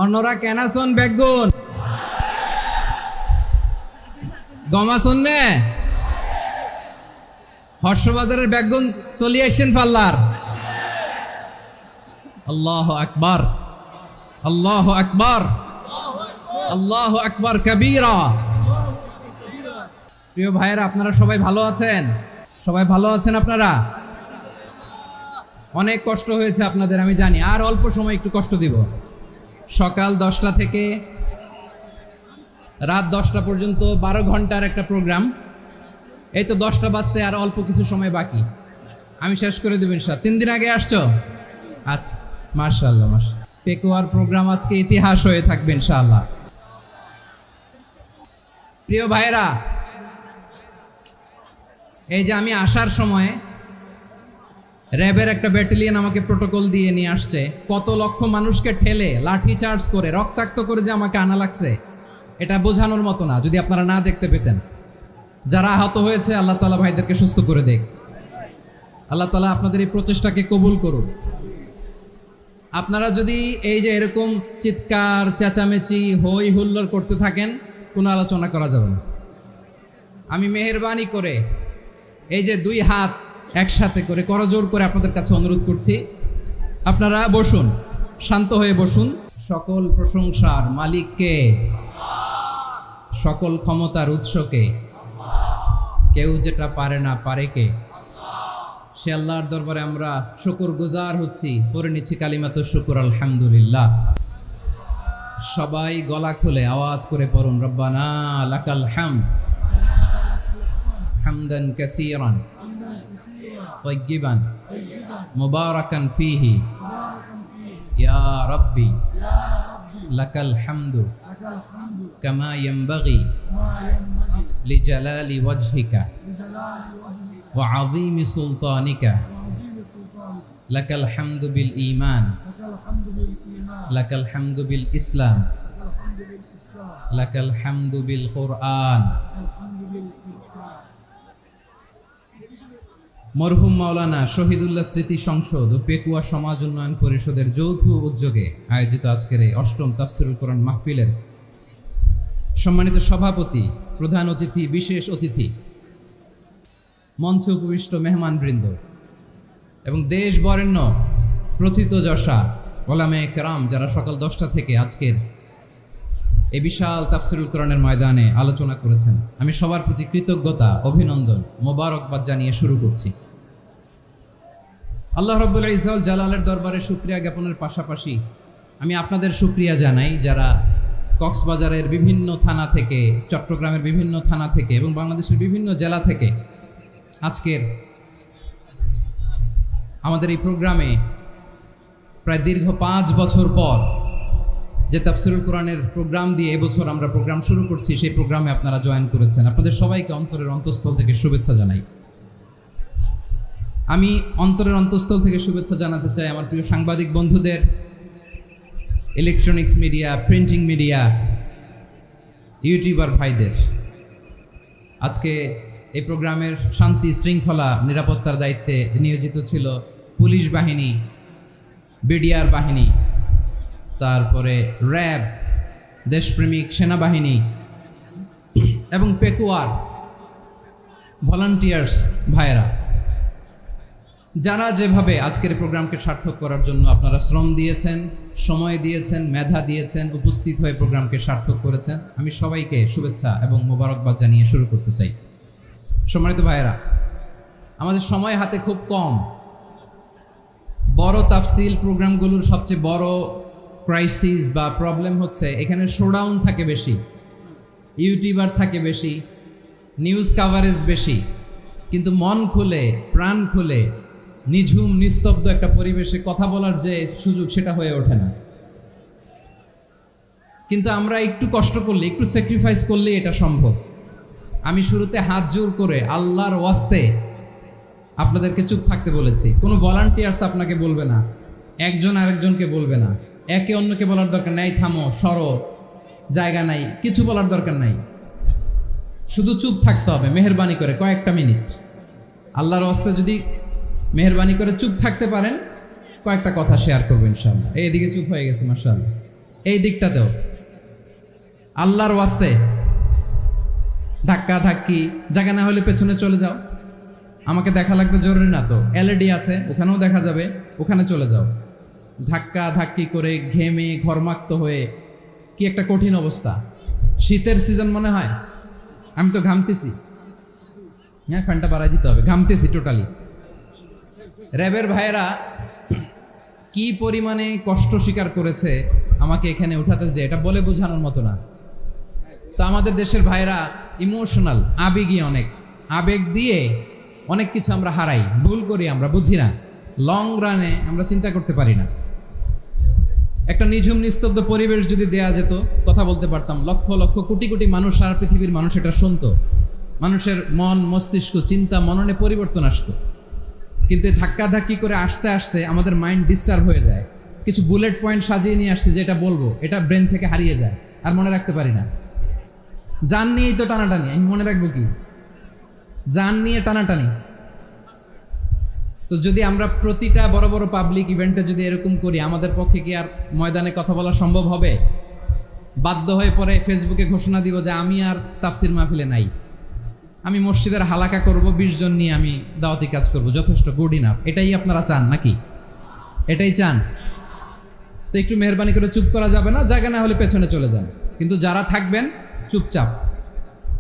অন্যরা কেন শোন বেগুন গমা শোনে হর্ষবাজারের বেগুন চলিয়ে আসছেন পাল্লার। আল্লাহ আকবার, আল্লাহ আকবার, আল্লাহ আকবার কবীরা। প্রিয় ভাইয়েরা, আপনারা সবাই ভালো আছেন? সবাই ভালো আছেন? আপনারা অনেক কষ্ট হয়েছে আপনাদের, আমি জানি। আর অল্প সময় একটু কষ্ট দিব। সকাল 10টা থেকে রাত 10টা পর্যন্ত 12 ঘন্টার একটা প্রোগ্রাম। এই তো 10টা বাজতে আর অল্প কিছু সময় বাকি, আমি শেষ করে দেব ইনশাআল্লাহ। 3 দিন আগে আসছো? আচ্ছা, মাশাআল্লাহ মাশাআল্লাহ। পেকুয়ার প্রোগ্রাম আজকে ইতিহাস হয়ে থাকবে ইনশাআল্লাহ। প্রিয় ভাইরা, এই যে আমি আসার সময় র্যাবের একটা ব্যাটালিয়ন আমাকে প্রোটোকল দিয়ে নিয়ে আসছে। কত লক্ষ মানুষকে ঠেলে লাঠি চার্জ করে রক্তাক্ত করে যে আমাকে আনা লাগছে, এটা বোঝানোর মতো না। যদি আপনারা না দেখতে পেতেন। যারা আহত হয়েছে, আল্লাহ তাআলা ভাইদেরকে সুস্থ করে দেখ। আল্লাহ তাআলা আপনাদের এই প্রচেষ্টাকে কবুল করুন। আপনারা যদি এই যে এরকম চিৎকার চেঁচামেচি হই হুল্লোড় করতে থাকেন, কোনো আলোচনা করা যাবে না। আমি মেহেরবানি করে এই যে 2 হাত একসাথে করে করজোড় করে আপনাদের কাছে অনুরোধ করছি, আপনারা বসুন, শান্ত হয়ে বসুন। সকল প্রশংসার মালিককে, সকল ক্ষমতার উৎসকে, কেউ যেটা পারে না পারে কে, সে আল্লাহর দরবারে আমরা শুকর গুজার হচ্ছি। পড়ে নিচ্ছি কালিমাতুশ শুকর, আলহামদুলিল্লাহ। সবাই গলা খুলে আওয়াজ করে পড়ুন, রব্বানা লাকাল হামদ হামদান কাসীরান তাইয়িবান মুবারাকান ফীহি ইয়া রাব্বি লাকাল হামদু কামা ইয়ানবাগি লিজালালি ওয়াজহিকা ওয়া আযীমি সুলতানিকা লাকাল হামদু বিল ঈমান লাকাল হামদু বিল ইসলাম লাকাল হামদু বিল কুরআন। মরহুম মাওলানা শহীদুল্লাহ স্মৃতি সংসদ ও পেকুয়া সমাজ উন্নয়ন পরিষদের যৌথ উদ্যোগে আয়োজিত আজকের এই 8ম তাফসীরুল কোরআন মাহফিলের সম্মানিত সভাপতি, প্রধান অতিথি, বিশেষ অতিথি, মঞ্চে উপবিষ্ট মেহমানবৃন্দ এবং দেশ বরেণ্য প্রথিতযশা ওলামায়ে কেরাম, যারা সকাল 10টা থেকে আজকের এই বিশাল তাফসীরুল কোরআনের ময়দানে আলোচনা করেছেন, আমি সবার প্রতি কৃতজ্ঞতা, অভিনন্দন, মোবারকবাদ জানিয়ে শুরু করছি। আল্লাহ রাব্বুল ইজ্জত জালালের দরবারে শুকরিয়া জ্ঞাপনের পাশাপাশি আমি আপনাদের শুকরিয়া জানাই, যারা কক্সবাজারের বিভিন্ন থানা থেকে, চট্টগ্রামের বিভিন্ন থানা থেকে এবং বাংলাদেশের বিভিন্ন জেলা থেকে আজকের আমাদের এই প্রোগ্রামে প্রায় দীর্ঘ 5 বছর পর যে তাফসীরুল কোরআনের প্রোগ্রাম দিয়ে এবছর আমরা প্রোগ্রাম শুরু করছি, সেই প্রোগ্রামে আপনারা জয়েন করেছেন। আপনাদের সবাইকে অন্তরের অন্তঃস্থল থেকে শুভেচ্ছা জানাই। আমি অন্তরের অন্তঃস্থল থেকে শুভেচ্ছা জানাতে চাই আমার প্রিয় সাংবাদিক বন্ধুদের, electronics media, printing media, YouTuber ভাইদের। আজকে এই প্রোগ্রামের শান্তি শৃঙ্খলা নিরাপত্তার দায়িত্বে নিয়োজিত ছিল পুলিশ বাহিনী, বিডিআর বাহিনী, তারপরে র্যাব, দেশপ্রেমিক সেনাবাহিনী এবং পেকুয়ার ভলান্টিয়ার্স ভাইয়েরা, যারা যেভাবে আজকের প্রোগ্রামকে সার্থক করার জন্য আপনারা শ্রম দিয়েছেন, সময় দিয়েছেন, মেধা দিয়েছেন, উপস্থিত হয়ে প্রোগ্রামকে সার্থক করেছেন, আমি সবাইকে শুভেচ্ছা এবং মোবারকবাদ জানিয়ে শুরু করতে চাই। সম্মানিত ভাইয়েরা, আমাদের সময় হাতে খুব কম। বড় তাফসীল প্রোগ্রামগুলোর সবচেয়ে বড় ক্রাইসিস বা প্রবলেম হচ্ছে এখানে শোডাউন থাকে বেশি, ইউটিউবার থাকে বেশি, নিউজ কাভারেজ বেশি, কিন্তু মন খুলে, প্রাণ খুলে, নিঝুম নিস্তব্ধ একটা পরিবেশে কথা বলার যে সুযোগ, সেটা হয়ে ওঠে না। কিন্তু আমরা একটু কষ্ট করলে, একটু স্যাক্রিফাইস করলে এটা সম্ভব। আমি শুরুতে হাত জোর করে আল্লাহর ওয়াস্তে আপনাদেরকে চুপ থাকতে বলেছি। কোনো ভলান্টিয়ার্স আপনাকে বলবে না, একজন আরেকজনকে বলবে না, একে অন্যকে বলার দরকার নাই, থামো, সরো, জায়গা নাই, কিছু বলার দরকার নাই। শুধু চুপ থাকতে হবে মেহেরবানি করে কয়েকটা মিনিট। আল্লাহর ওয়াস্তে যদি মেহেরবানি করে চুপ থাকতে পারেন, কয়েকটা কথা শেয়ার করবো ইনশাআল্লাহ। এইদিকে চুপ হয়ে গেছে, মাশাআল্লাহ। এই দিকটাতেও আল্লাহর ওয়াস্তে ধাক্কা ধাক্কি, জায়গা না হলে পেছনে চলে যাও। আমাকে দেখা লাগবে জরুরি না তো, এলইডি আছে, ওখানেও দেখা যাবে, ওখানে চলে যাও। ধাক্কা ধাক্কি করে ঘেমে ঘরমাক্ত হয়ে কি একটা কঠিন অবস্থা। শীতের সিজন মনে হয়, আমি তো ঘামতেছি। হ্যাঁ, ফ্যানটা বাড়াই দিতে হবে, ঘামতেছি টোটালি। র্যাবের ভাইয়েরা কি পরিমাণে কষ্ট স্বীকার করেছে আমাকে এখানে উঠাতে, যে এটা বলে বোঝানোর মতো না। তো আমাদের দেশের ভাইয়েরা ইমোশনাল, আবেগী, অনেক আবেগ দিয়ে অনেক কিছু আমরা হারাই, ভুল করি, আমরা বুঝি না, লং রানে আমরা চিন্তা করতে পারি না। একটা নিঝুম নিস্তব্ধ পরিবেশ যদি দেয়া যেত, কথা বলতে পারতাম, লক্ষ লক্ষ কোটি কোটি মানুষ, সারা পৃথিবীর মানুষ এটা শুনতো, মানুষের মন মস্তিষ্ক চিন্তা মননে পরিবর্তন আসতো। কিন্তু ধাক্কা ধাক্কি করে আসতে আসতে আমাদের মাইন্ড ডিস্টার্ব হয়ে যায়। কিছু বুলেট পয়েন্ট সাজিয়ে নিয়ে আসছে, যেটা বলবো এটা ব্রেন থেকে হারিয়ে যায়, আর মনে রাখতে পারি না। জান নিয়েই তো টানাটানি, আমি মনে রাখবো কি? জান নিয়ে টানাটানি। তো যদি আমরা প্রতিটা বড় বড় পাবলিক ইভেন্টে যদি এরকম করি, আমাদের পক্ষে কি আর ময়দানে কথা বলা সম্ভব হবে? বাধ্য হয়ে পরে ফেসবুকে ঘোষণা দিব যে আমি আর তাফসির মাহফিলে নাই, আমি মসজিদের হালাকা করব, 20 জন নিয়ে আমি দাওয়াতি কাজ করব, যথেষ্ট, গুড ইনাফ। এটাই আপনারা চান নাকি? এটাই চান? তো একটু মেহরবানি করে চুপ করা যাবে না, জায়গা না হলে পেছনে চলে যান। কিন্তু যারা থাকবেন চুপচাপ,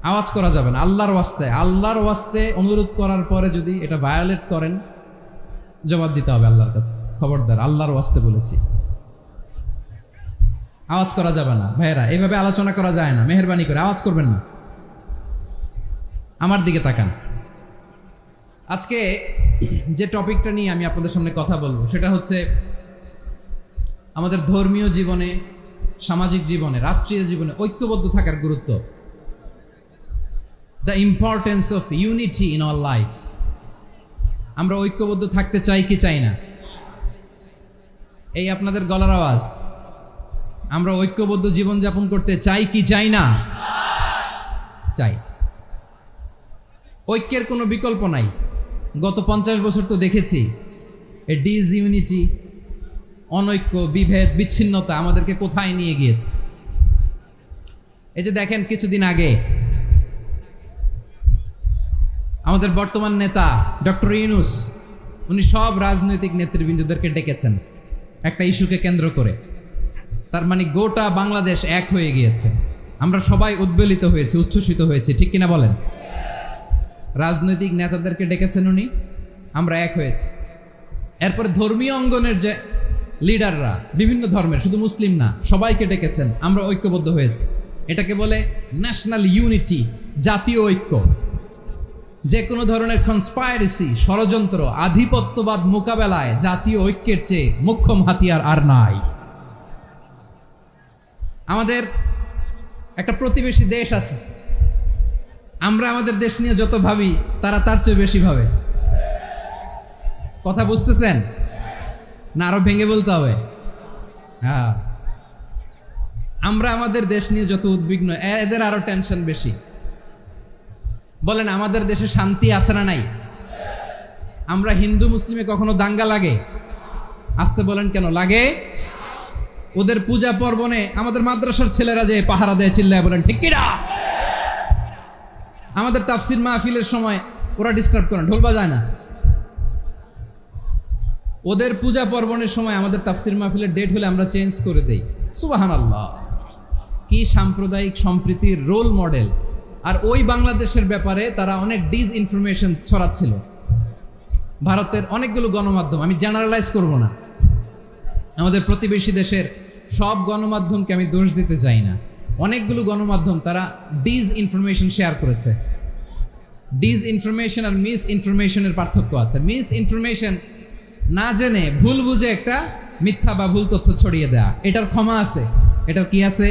আওয়াজ করা যাবে না। আল্লাহর ওয়াস্তে অনুরোধ করার পরে যদি এটা ভায়োলেট করেন, জবাব দিতে হবে আল্লাহর কাছে। খবরদার, আল্লাহর ওয়াস্তে বলেছি, আওয়াজ করা যাবে না। ভাইয়েরা, এইভাবে আলোচনা করা যায় না, মেহরবানি করে আওয়াজ করবেন না। আমার দিকে তাকান। আজকে যে টপিকটা নিয়ে আমি আপনাদের সামনে কথা বলবো, সেটা হচ্ছে আমাদের ধর্মীয় জীবনে, সামাজিক জীবনে, রাষ্ট্রীয় জীবনে ঐক্যবদ্ধ থাকার গুরুত্ব। The importance of unity in our life. আমরা ঐক্যবদ্ধ থাকতে চাই কি চাই না? এই আপনাদের গলার আওয়াজ। আমরা ঐক্যবদ্ধ জীবনযাপন করতে চাই কি চাই না? চাই। ঐক্যের কোনো বিকল্প নাই। গত 50 বছর তো দেখেছি এ ডিসইউনিটি, অনৈক্য, বিভেদ, বিচ্ছিন্নতা আমাদেরকে কোথায় নিয়ে গিয়েছে। এই যে দেখেন, কিছুদিন আগে আমাদের বর্তমান নেতা ডক্টর ইউনূস, উনি সব রাজনৈতিক নেতৃবৃন্দদেরকে ডেকেছেন একটা ইস্যুকে কেন্দ্র করে। তার মানে গোটা বাংলাদেশ এক হয়ে গিয়েছে। আমরা সবাই উদ্বেলিত হয়েছি, উচ্ছ্বসিত হয়েছি, ঠিক কিনা বলেন? রাজনৈতিক নেতাদেরকে ডেকেছেন উনি, আমরা এক হয়েছি। এরপরে ধর্মীয় অঙ্গনের যে লিডাররা, বিভিন্ন ধর্মের, শুধু মুসলিম না, সবাইকে ডেকেছেন, আমরা ঐক্যবদ্ধ হয়েছি। এটাকে বলে ন্যাশনাল ইউনিটি, জাতীয় ঐক্য। যে কোনো ধরনের কনস্পাইরেসি, ষড়যন্ত্র, আধিপত্যবাদ মোকাবেলায় জাতীয় ঐক্যের চেয়ে মোক্ষম হাতিয়ার আর নাই। আমাদের একটা প্রতিবেশী দেশ আছে, আমরা আমাদের দেশ নিয়ে যত ভাবি, তারা তার চেয়ে বেশি ভাবে। কথা বুঝতেছেন না? আরো ভেঙে বলতে হবে। হ্যাঁ, আমরা আমাদের দেশ নিয়ে যত উদ্বিগ্ন, এদের আরো টেনশন বেশি। বলেন, আমাদের দেশে শান্তি আছে না নাই? আমরা হিন্দু মুসলিমে কখনো দাঙ্গা লাগে? আসতে বলেন, কেন লাগে? ওদের পূজা পার্বণে আমাদের মাদ্রাসার ছেলেরা যে পাহারা দেয়, চিল্লায় বলেন ঠিক কিনা? আমাদের তাফসির মাহফিলের সময় ওরা ডিস্টার্ব করে, ঢোল বাজায় না। ওদের পূজা পার্বণের সময় আমাদের তাফসির মাহফিলের ডেট হলে আমরা চেঞ্জ করে দেই। সুবহানাল্লাহ, কি সাম্প্রদায়িক সম্প্রীতির রোল মডেল। আর ওই বাংলাদেশের ব্যাপারে তারা অনেক ডিসইনফরমেশন ছড়াচ্ছিল। ভারতের অনেকগুলো গণমাধ্যম, আমি জেনারেলাইজ করব না, আমাদের প্রতিবেশী দেশের সব গণমাধ্যমকে আমি দোষ দিতে চাই না, অনেকগুলো গণমাধ্যম তারা ডিসইনফরমেশন শেয়ার করেছে। ডিসইনফরমেশন আর মিস ইনফরমেশনের পার্থক্য আছে। মিস ইনফরমেশন না জেনে ভুল বুঝে একটা মিথ্যা বা ভুল তথ্য ছড়িয়ে দেয়া, এটার ক্ষমা আছে, এটার কি আছে?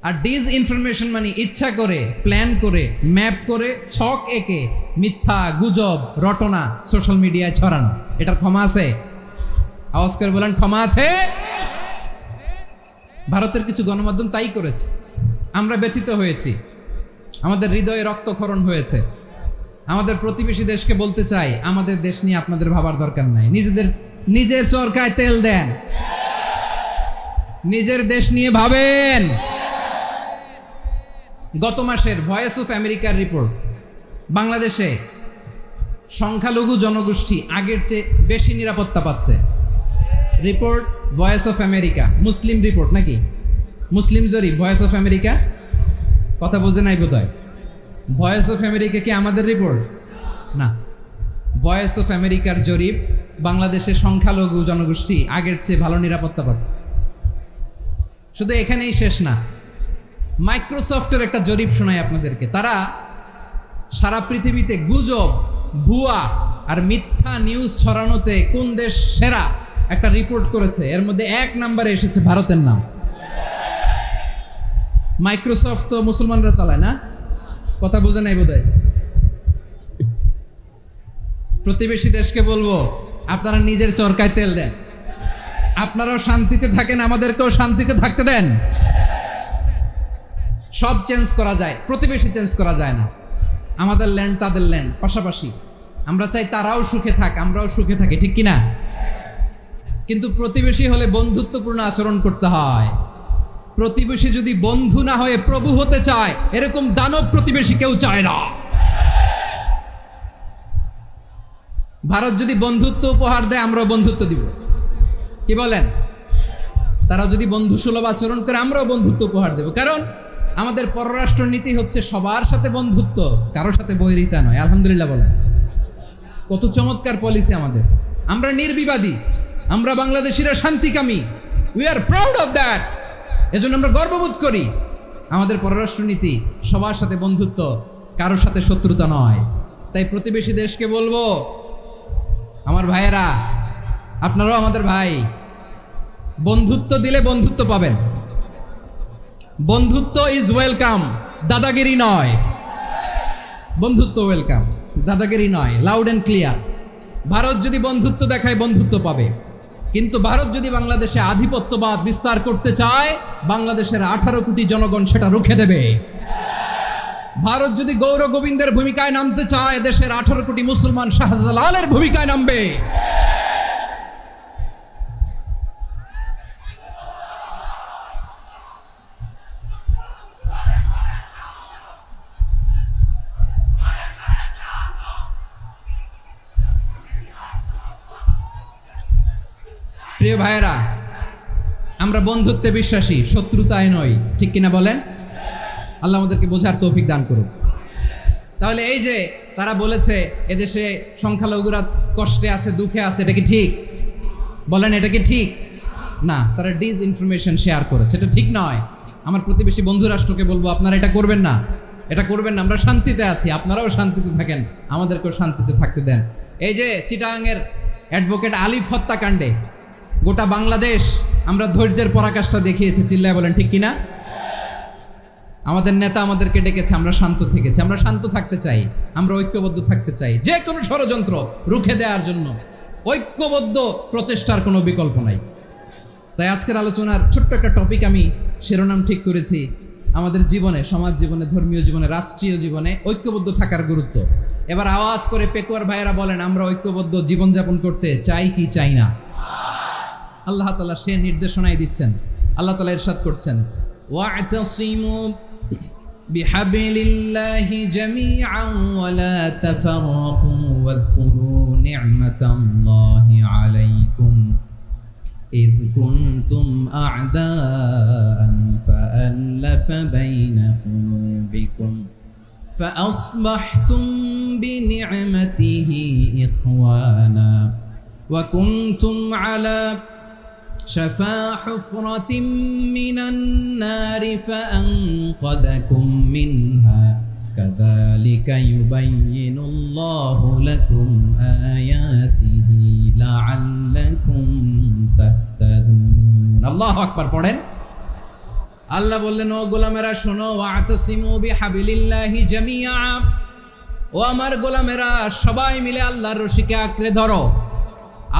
আর ডিসইনফরমেশন মানে ইচ্ছা করে, প্ল্যান করে, ম্যাপ করে, ছক এঁকে মিথ্যা, গুজব, রটনা সোশ্যাল মিডিয়ায় ছড়ানো, এটার ক্ষমা আছে? আওয়াজ করে বলেন, ক্ষমা আছে? ভারতের কিছু গণমাধ্যম তাই করেছে। আমরা ব্যথিত হয়েছি, আমাদের হৃদয়ে রক্তক্ষরণ হয়েছে। আমাদের প্রতিবেশী দেশকে বলতে চাই, আমাদের দেশ নিয়ে আপনাদের ভাবার দরকার নাই, নিজের চরকায় তেল দেন। নিজের দেশ নিয়ে ভাবেন। গত মাসের ভয়েস অফ আমেরিকার রিপোর্ট, বাংলাদেশে সংখ্যালঘু জনগোষ্ঠী আগের চেয়ে বেশি নিরাপত্তা পাচ্ছে। Report voice of America, Muslim report নাকি মুসলিম জরিপ, ভয়েস অফ আমেরিকা। কথা বোঝে নাই বোধহয়। ভয়েস অফ আমেরিকা কি আমাদের রিপোর্ট না? ভয়েস অফ আমেরিকার জরিপ, বাংলাদেশের সংখ্যালঘু জনগোষ্ঠী আগের চেয়ে ভালো নিরাপত্তা পাচ্ছে। শুধু এখানেই শেষ না, মাইক্রোসফটের একটা জরিপ শোনাই আপনাদেরকে। তারা সারা পৃথিবীতে গুজব, ভুয়া আর মিথ্যা নিউজ ছড়ানোতে কোন দেশ সেরা একটা রিপোর্ট করেছে। এর মধ্যে 1 নম্বরে এসেছে ভারতের নাম। মাইক্রোসফট তো মুসলমানরা চালায় না? কথা বোঝে নাই বোধহয়। প্রতিবেশী দেশকে বলবো, আপনারা নিজের চরকায় তেল দেন, আপনারাও শান্তিতে থাকেন, আমাদেরকেও শান্তিতে থাকতে দেন। সব চেঞ্জ করা যায়, প্রতিবেশী চেঞ্জ করা যায় না। আমাদের ল্যান্ড তাদের ল্যান্ড, পাশাপাশি। আমরা চাই তারাও সুখে থাক, আমরাও সুখে থাকি, ঠিক কিনা? কিন্তু প্রতিবেশী হলে বন্ধুত্বপূর্ণ আচরণ করতে হয়। প্রতিবেশী যদি বন্ধু না হয়ে প্রভু হতে চায়, এরকম দানব প্রতিবেশী কেউ চায় না। ভারত যদি বন্ধুত্ব উপহার দেয়, আমরাও বন্ধুত্ব দিব। কি বলেন? তারা যদি বন্ধু সুলভ আচরণ করে, আমরাও বন্ধুত্ব উপহার দেব। কারণ আমাদের পররাষ্ট্র নীতি হচ্ছে সবার সাথে বন্ধুত্ব, কারোর সাথে বৈরিতা নয়। আলহামদুলিল্লাহ বলেন, কত চমৎকার পলিসি আমাদের। আমরা নির্বিবাদী, আমরা বাংলাদেশিরা শান্তিকামী। We are proud of that. এজন্য আমরা গর্ববোধ করি। আমাদের পররাষ্ট্র নীতি সবার সাথে বন্ধুত্ব, কারোর সাথে শত্রুতা নয়। তাই প্রতিবেশী দেশকে বলবো, আমার ভাইয়েরা, আপনারাও আমাদের ভাই। বন্ধুত্ব দিলে বন্ধুত্ব পাবেন। বন্ধুত্ব ইজ ওয়েলকাম, দাদাগিরি নয়। বন্ধুত্ব ওয়েলকাম, দাদাগিরি নয়। Loud and clear. ভারত যদি বন্ধুত্ব দেখায়, বন্ধুত্ব পাবে। কিন্তু ভারত যদি বাংলাদেশে আধিপত্যবাদ বিস্তার করতে চায়, বাংলাদেশের 18 কোটি জনগণ সেটা রুখে দেবে। ভারত যদি গৌর গোবিন্দের ভূমিকায় নামতে চায়, দেশের 18 কোটি মুসলমান শাহজালালের ভূমিকায় নামবে। প্রিয় ভাইয়েরা, আমরা বন্ধুত্বে বিশ্বাসী, শত্রুতায় নয়, ঠিক কিনা বলেন? আল্লাহ আমাদেরকে বোঝার তৌফিক দান করুন। তাহলে এই যে তারা বলেছে এদেশে সংখ্যালঘুরা কষ্টে আছে, দুঃখে আছে, এটা কি ঠিক? বলেন, এটা কি ঠিক? না, তারা ডিসইনফরমেশন শেয়ার করেছে, এটা ঠিক নয়। আমার প্রতিবেশী বন্ধু রাষ্ট্রকে বলবো, আপনারা এটা করবেন না, এটা করবেন না। আমরা শান্তিতে আছি, আপনারাও শান্তিতে থাকেন, আমাদেরকেও শান্তিতে থাকতে দেন। এই যে চিটাগাংয়ের অ্যাডভোকেট আলিফ হত্যাকাণ্ডে গোটা বাংলাদেশ আমরা ধৈর্যের পরাকাষ্ঠা দেখিয়েছি, চিল্লায় বলেন ঠিক কিনা? আমাদের নেতা আমাদেরকে ডেকেছে, আমরা শান্ত থেকেছি। আমরা শান্ত থাকতে চাই, আমরা ঐক্যবদ্ধ থাকতে চাই। যে কোনো ষড়যন্ত্র রুখে দেওয়ার জন্য ঐক্যবদ্ধ প্রচেষ্টার কোনো বিকল্প নাই। তাই আজকের আলোচনার ছোট্ট একটা টপিক আমি শিরোনাম ঠিক করেছি, আমাদের জীবনে, সমাজ জীবনে, ধর্মীয় জীবনে, রাষ্ট্রীয় জীবনে ঐক্যবদ্ধ থাকার গুরুত্ব। এবার আওয়াজ করে পেকুয়ার ভাইয়েরা বলেন, আমরা ঐক্যবদ্ধ জীবনযাপন করতে চাই কি চাই না? আল্লাহ তাআলা সে নির্দেশনাই দিচ্ছেন। আল্লাহ তাআলা ইরশাদ করছেন, ওয়া'তাসিমু বিহাবলিল্লাহি জামিআন ওয়া লা তাফাররাকু ওয়াযকুরু নি'মাতাল্লাহি আলাইকুম إذ كنتم أعداء فألف بين قلوبكم فأصبحتم بنعمته إخوانا وكنتم على شفا حفرة من النار فأنقذكم منها كذلك يبين الله لكم آياته لعلكم تهتدون الله أكبر পড়েন। আল্লাহ বললেন, ও গোলামেরা শোনো, ওয়া'তাসিমু বিহাবলিল্লাহি জামিআ, ও আমার গোলামেরা সবাই মিলে আল্লাহর রশিকে আঁকড়ে ধরো।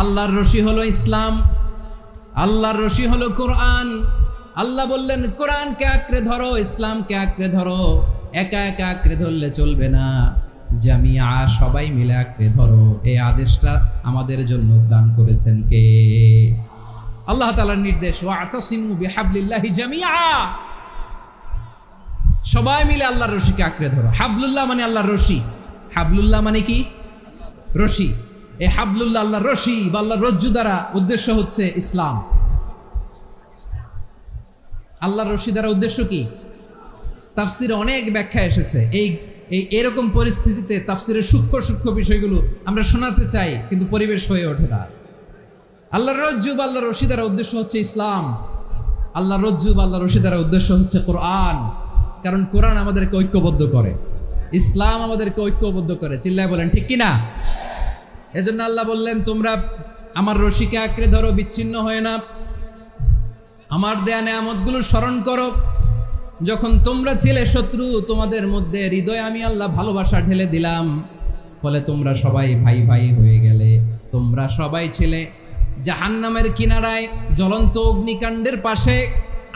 আল্লাহর রশি হলো ইসলাম, আল্লাহর রশি হলো কোরআন। আল্লাহ বললেন, কোরআনকে আঁকড়ে ধরো, ইসলামকে আঁকড়ে ধরো। একা একা আঁকড়ে ধরলে চলবে না, জামিয়া, সবাই মিলে আঁকড়ে ধরো। এই আদেশটা আমাদের জন্য দান করেছেন কে? আল্লাহ তাআলার নির্দেশ, ওয়া'তাসিমু বিহাবলিল্লাহি জামিআ, সবাই মিলে আল্লাহর রশিকে আঁকড়ে ধরো। হাবলুল্লাহ মানে আল্লাহর রশি। হাবলুল্লাহ মানে কি? রশি। এই হাবলুল্লাহ আল্লাহর রশি বা আল্লাহর রজ্জু দ্বারা উদ্দেশ্য হচ্ছে ইসলাম। আল্লাহর রশি দ্বারা উদ্দেশ্য কি? তাফসিরে অনেক ব্যাখ্যা এসেছে। এরকম পরিস্থিতিতে তাফসিরের সূক্ষ্ম সূক্ষ্ম বিষয়গুলো আমরা শোনাতে চাই, কিন্তু পরিবেশ হয়ে ওঠে না। আল্লাহর রজ্জু বা আল্লাহর রশি দ্বারা উদ্দেশ্য হচ্ছে ইসলাম। আল্লাহর রজ্জু বা আল্লাহর রশি দ্বারা উদ্দেশ্য হচ্ছে কোরআন। কারণ কোরআন আমাদেরকে ঐক্যবদ্ধ করে, ইসলাম আমাদেরকে ঐক্যবদ্ধ করে। চিল্লায় বলেন ঠিক কিনা? এজন্য আল্লাহ বললেন, তোমরা আমার রশিকে আঁকড়ে ধরো, বিচ্ছিন্ন হয়ে না। আমার দেয়া নেয়ামতগুলো স্মরণ করো। যখন তোমরা ছিলে শত্রু, তোমাদের মধ্যে হৃদয়ে আমি আল্লাহ ভালোবাসা ঢেলে দিলাম, ফলে তোমরা সবাই ভাই ভাই হয়ে গেলে। তোমরা সবাই ছিলে জাহান্নামের কিনারায়, জ্বলন্ত অগ্নিকাণ্ডের পাশে।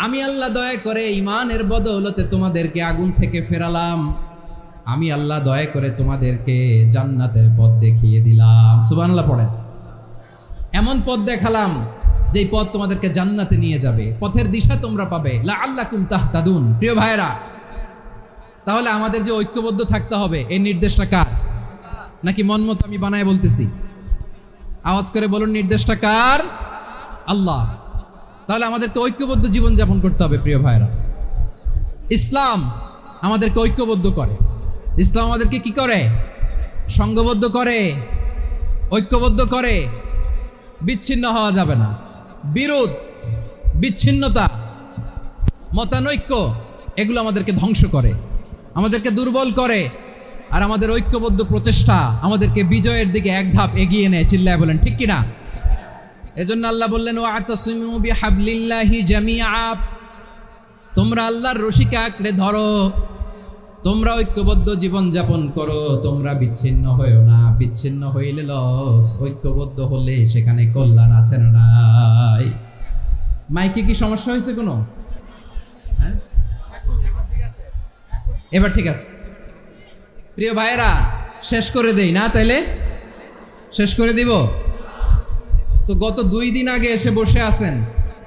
আমি আল্লাহ দয়া করে ঈমানের বদৌলতে তোমাদেরকে আগুন থেকে ফেরালাম। আমি আল্লাহ দয়া করে তোমাদেরকে জান্নাতের পথ দেখিয়ে দিলাম। সুবহানাল্লাহ পড়েন। এমন পথ দেখালাম যেই পথ তোমাদেরকে জান্নাতে নিয়ে যাবে, পথের দিশা তোমরা পাবে। লাআল্লাকুম তাহতাদুন। প্রিয় ভাইরা, তাহলে আমাদের যে ঐক্যবদ্ধ থাকতে হবে, এই নির্দেশটা কার? নাকি মন মতো আমি বানায় বলতেছি? আওয়াজ করে বলুন, নির্দেশটা কার? আল্লাহ। তাহলে আমাদেরকে ঐক্যবদ্ধ জীবন যাপন করতে হবে। প্রিয় ভাইরা, ইসলাম আমাদেরকে ঐক্যবদ্ধ করে। ইসলাম আমাদেরকে কি করে? সংঘবদ্ধ করে, ঐক্যবদ্ধ করে। বিচ্ছিন্ন হওয়া যাবে না। বিরোধ, বিচ্ছিন্নতা, মতানৈক্য, এগুলো আমাদেরকে ধ্বংস করে, আমাদেরকে দুর্বল করে। আর আমাদের ঐক্যবদ্ধ প্রচেষ্টা আমাদেরকে বিজয়ের দিকে এক ধাপ এগিয়ে নেয়। চিল্লায় বলেন ঠিক কিনা? এজন্য আল্লাহ বললেন, ওয়া'তাসিমু বিহাবলিল্লাহি জামিআ, তোমরা আল্লাহর রশিকে আঁকড়ে ধরো, তোমরা ঐক্যবদ্ধ জীবন যাপন করো, তোমরা বিচ্ছিন্ন হয়েও না। বিচ্ছিন্ন হইলে লস, ঐক্যবদ্ধ হলে সেখানে কল্যাণ আছে না নাই? মাইকে কি সমস্যা হয়েছে কোনো? হ্যাঁ, এবার ঠিক আছে। প্রিয় ভাইয়েরা, শেষ করে দেই না? তাইলে শেষ করে দিব তো। গত 2 দিন আগে এসে বসে আছেন,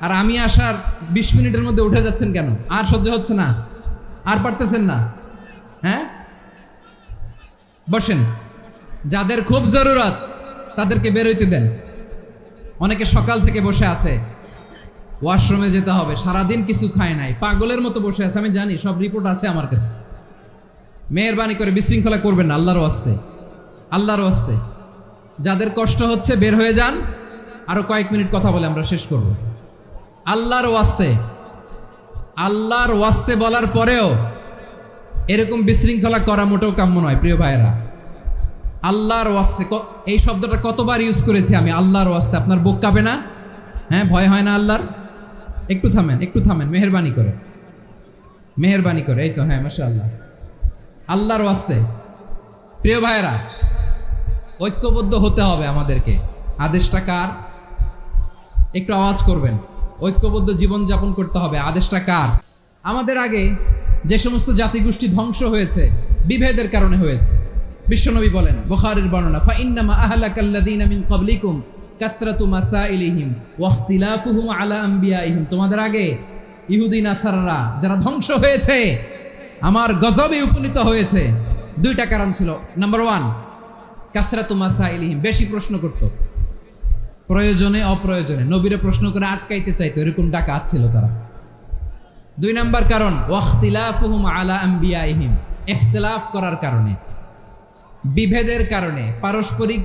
আর আমি আসার 20 মিনিটের মধ্যে উঠে যাচ্ছেন কেন? আর সহ্য হচ্ছে না? আর পারতেছেন না? হ্যাঁ, বসেন। যাদের খুব জরুরত তাদেরকে বের হইতে দেন। অনেকে সকাল থেকে বসে আছে, ওয়াশরুমে যেতে হবে, সারাদিন কিছু খায় নাই, পাগলের মতো বসে আছে। আমি জানি, সব রিপোর্ট আছে আমার কাছে। মেহেরবানি করে বিশৃঙ্খলা করবেন না, আল্লাহর ওয়াস্তে, আল্লাহর ওয়াস্তে। যাদের কষ্ট হচ্ছে বের হয়ে যান। আরো কয়েক মিনিট কথা বলে আমরা শেষ করব। আল্লাহর ওয়াস্তে, আল্লাহর ওয়াস্তে বলার পরেও এরকম বিশৃঙ্খলা করা মোটেও কাম্য নয়। প্রিয় ভাইয়েরা, আল্লাহর ওয়াস্তে, এই শব্দটা কতবার ইউজ করেছি আমি, আল্লাহর ওয়াস্তে। আপনার বুক কাঁপে না? হ্যাঁ, ভয় হয় না আল্লাহর? একটু থামেন, একটু থামেন, মেহেরবানি করে, মেহেরবানি করে। এই তো, হ্যাঁ, মাশাআল্লাহ। আল্লাহর ওয়াস্তে। প্রিয় ভাইয়েরা, ঐক্যবদ্ধ হতে হবে আমাদেরকে। আদেশটা কার? একটু আওয়াজ করবেন। ঐক্যবদ্ধ জীবন যাপন করতে হবে। আদেশটা কার? আমাদের আগে যে সমস্ত জাতিগোষ্ঠী ধ্বংস হয়েছে, বিভেদের কারণে হয়েছে। বিশ্বনবী বলেন, বুখারীর বর্ণনা, ফাইন্নামা আহলাকাল্লাযীনা মিন ক্বাবলিকুম কাসরাতু মাসাইলিহিম ওয়া ইখতিলাফুহুম আলা আম্বিয়াইহিম। তোমাদের আগে ইহুদি নাসারারা যারা ধ্বংস হয়েছে, আমার গজবে উপনীত হয়েছে, 2টা কারণ ছিল। নাম্বার 1, কাসরাতু মাসাইলিহিম, বেশি প্রশ্ন করত, প্রয়োজনে অপ্রয়োজনে নবীরে প্রশ্ন করে আটকাইতে চাইতো, এরকম ডাকাত ছিল তারা। 2 নাম্বার কারণ, ওয়াখতিলাফুহুম আলা আম্বিয়াইহিম, ইখতিলাফ করার কারণে, বিভেদের কারণে, পারস্পরিক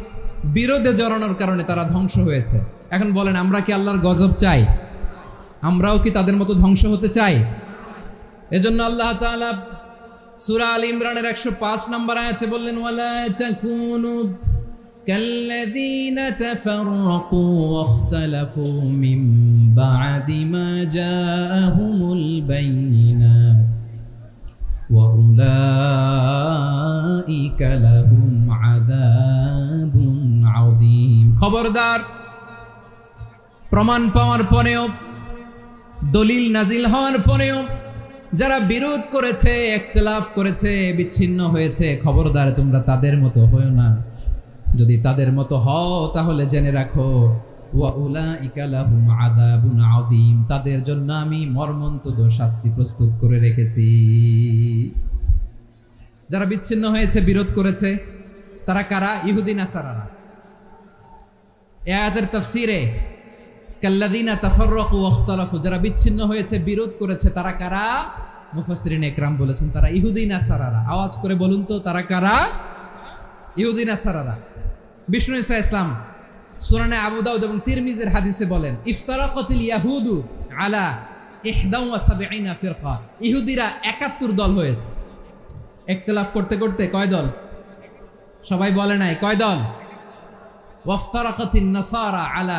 বিরোধে জড়ানোর কারণে তারা ধ্বংস হয়েছে। এখন বলেন, আমরা কি আল্লাহর গজব চাই? আমরাও কি তাদের মতো ধ্বংস হতে চাই? এজন্য আল্লাহ তাআলা সূরা আল ইমরানের 105 নম্বর আয়াতে বললেন, ওয়ালা তাকুনু কাল্লাযীনা তাফাররাকু ওয়াখতালাফু মিন বা'দি মা জাআহুমুল বাইয়িনাত ওয়া উলাইকা লাহুম আযাবুন আযীম। খবরদার, প্রমাণ পাওয়ার পরেও, দলিল নাজিল হওয়ার পরেও যারা বিরোধ করেছে, ইখতিলাফ করেছে, বিচ্ছিন্ন হয়েছে, খবরদার তোমরা তাদের মতো হও না। যদি তাদের মতো হও তাহলে জেনে রাখো ওয়া উলাইকা লাহুম আযাবুন আযীম, তাদের জন্য আমি মর্মন্তুদ শাস্তি প্রস্তুত করে রেখেছি। যারা বিচ্ছিন্ন হয়েছে, বিরোধ করেছে, তারা কারা? ইহুদি নাসারারা। এই আয়াতের তাফসীরে কাল্লাযীনা তাফাররাকু ওয়াখতালাফু, যারা বিচ্ছিন্ন হয়েছে, বিরোধ করেছে, তারা কারা? মুফাসসিরিন ইকরাম বলেছেন তারা ইহুদি নাসারারা। আওয়াজ করে বলুন তো, তারা কারা? ইহুদি নাসারারা। বিষ্ণু ঈসা ইসলাম সুনানে আবু দাউদ এবং তিরমিজির হাদিসে বলেন, ইফতারাকাতিল ইয়াহুদু আলা 71 ফিরকা, ইহুদিরা 71 দল হয়েছে। ইখতিলাফ করতে করতে কয় দল? সবাই বলে নাই, কয় দল? ওয়াফতারাকাতিন নাসারা আলা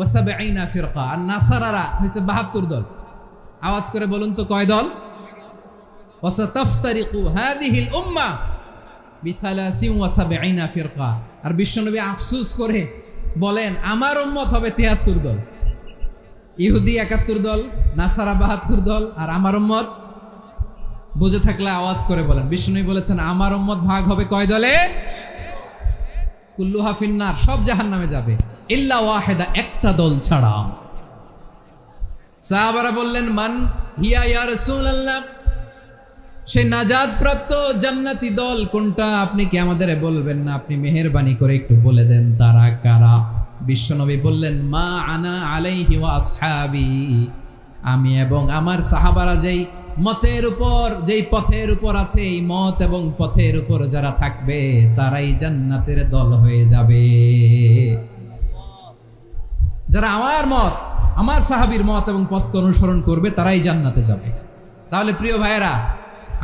72 ফিরকা, আর নাসারারা হইছে 72 দল। আওয়াজ করে বলুন তো, কয় দল? ওয়াসাতাফতারিকু হাদিহিল উম্মাহ বি73 ফিরকা। আর বিশ্বনবী আফসোস করে বলেন, আমার উম্মত হবে 73 দল। ইহুদি 71 দল, নাসারা 72 দল, আর আমার উম্মত, বুঝে থাকলে আওয়াজ করে বলেন। বিশ্বনবী বলেছেন, আমার উম্মত ভাগ হবে কয় দলে? কুল্লুহা ফিন্নার, সব জাহান্নামে যাবে, ইল্লা ওয়াহিদা, একটা দল ছাড়া। সাহাবারা বললেন, মান হিয়া ইয়া রাসূলুল্লাহ, সে নাজাত প্রাপ্ত জান্নাতি দল কোনটা? আপনি কি আমাদের বলবেন না? আপনি মেহেরবানি করে একটু বলে দেন তারা কারা। বিশ্বনবী বললেন, মা আনা আলাইহি ওয়া আসহাবি, আমি এবং আমার সাহাবারা যেই মতের উপর, যেই পথের উপর আছে, এই মত এবং পথের উপর যারা থাকবে তারাই জান্নাতের দল হয়ে যাবে। যারা আমার মত, আমার সাহাবীর মত এবং পথকে অনুসরণ করবে তারাই জান্নাতে যাবে। তাহলে প্রিয় ভাইয়েরা,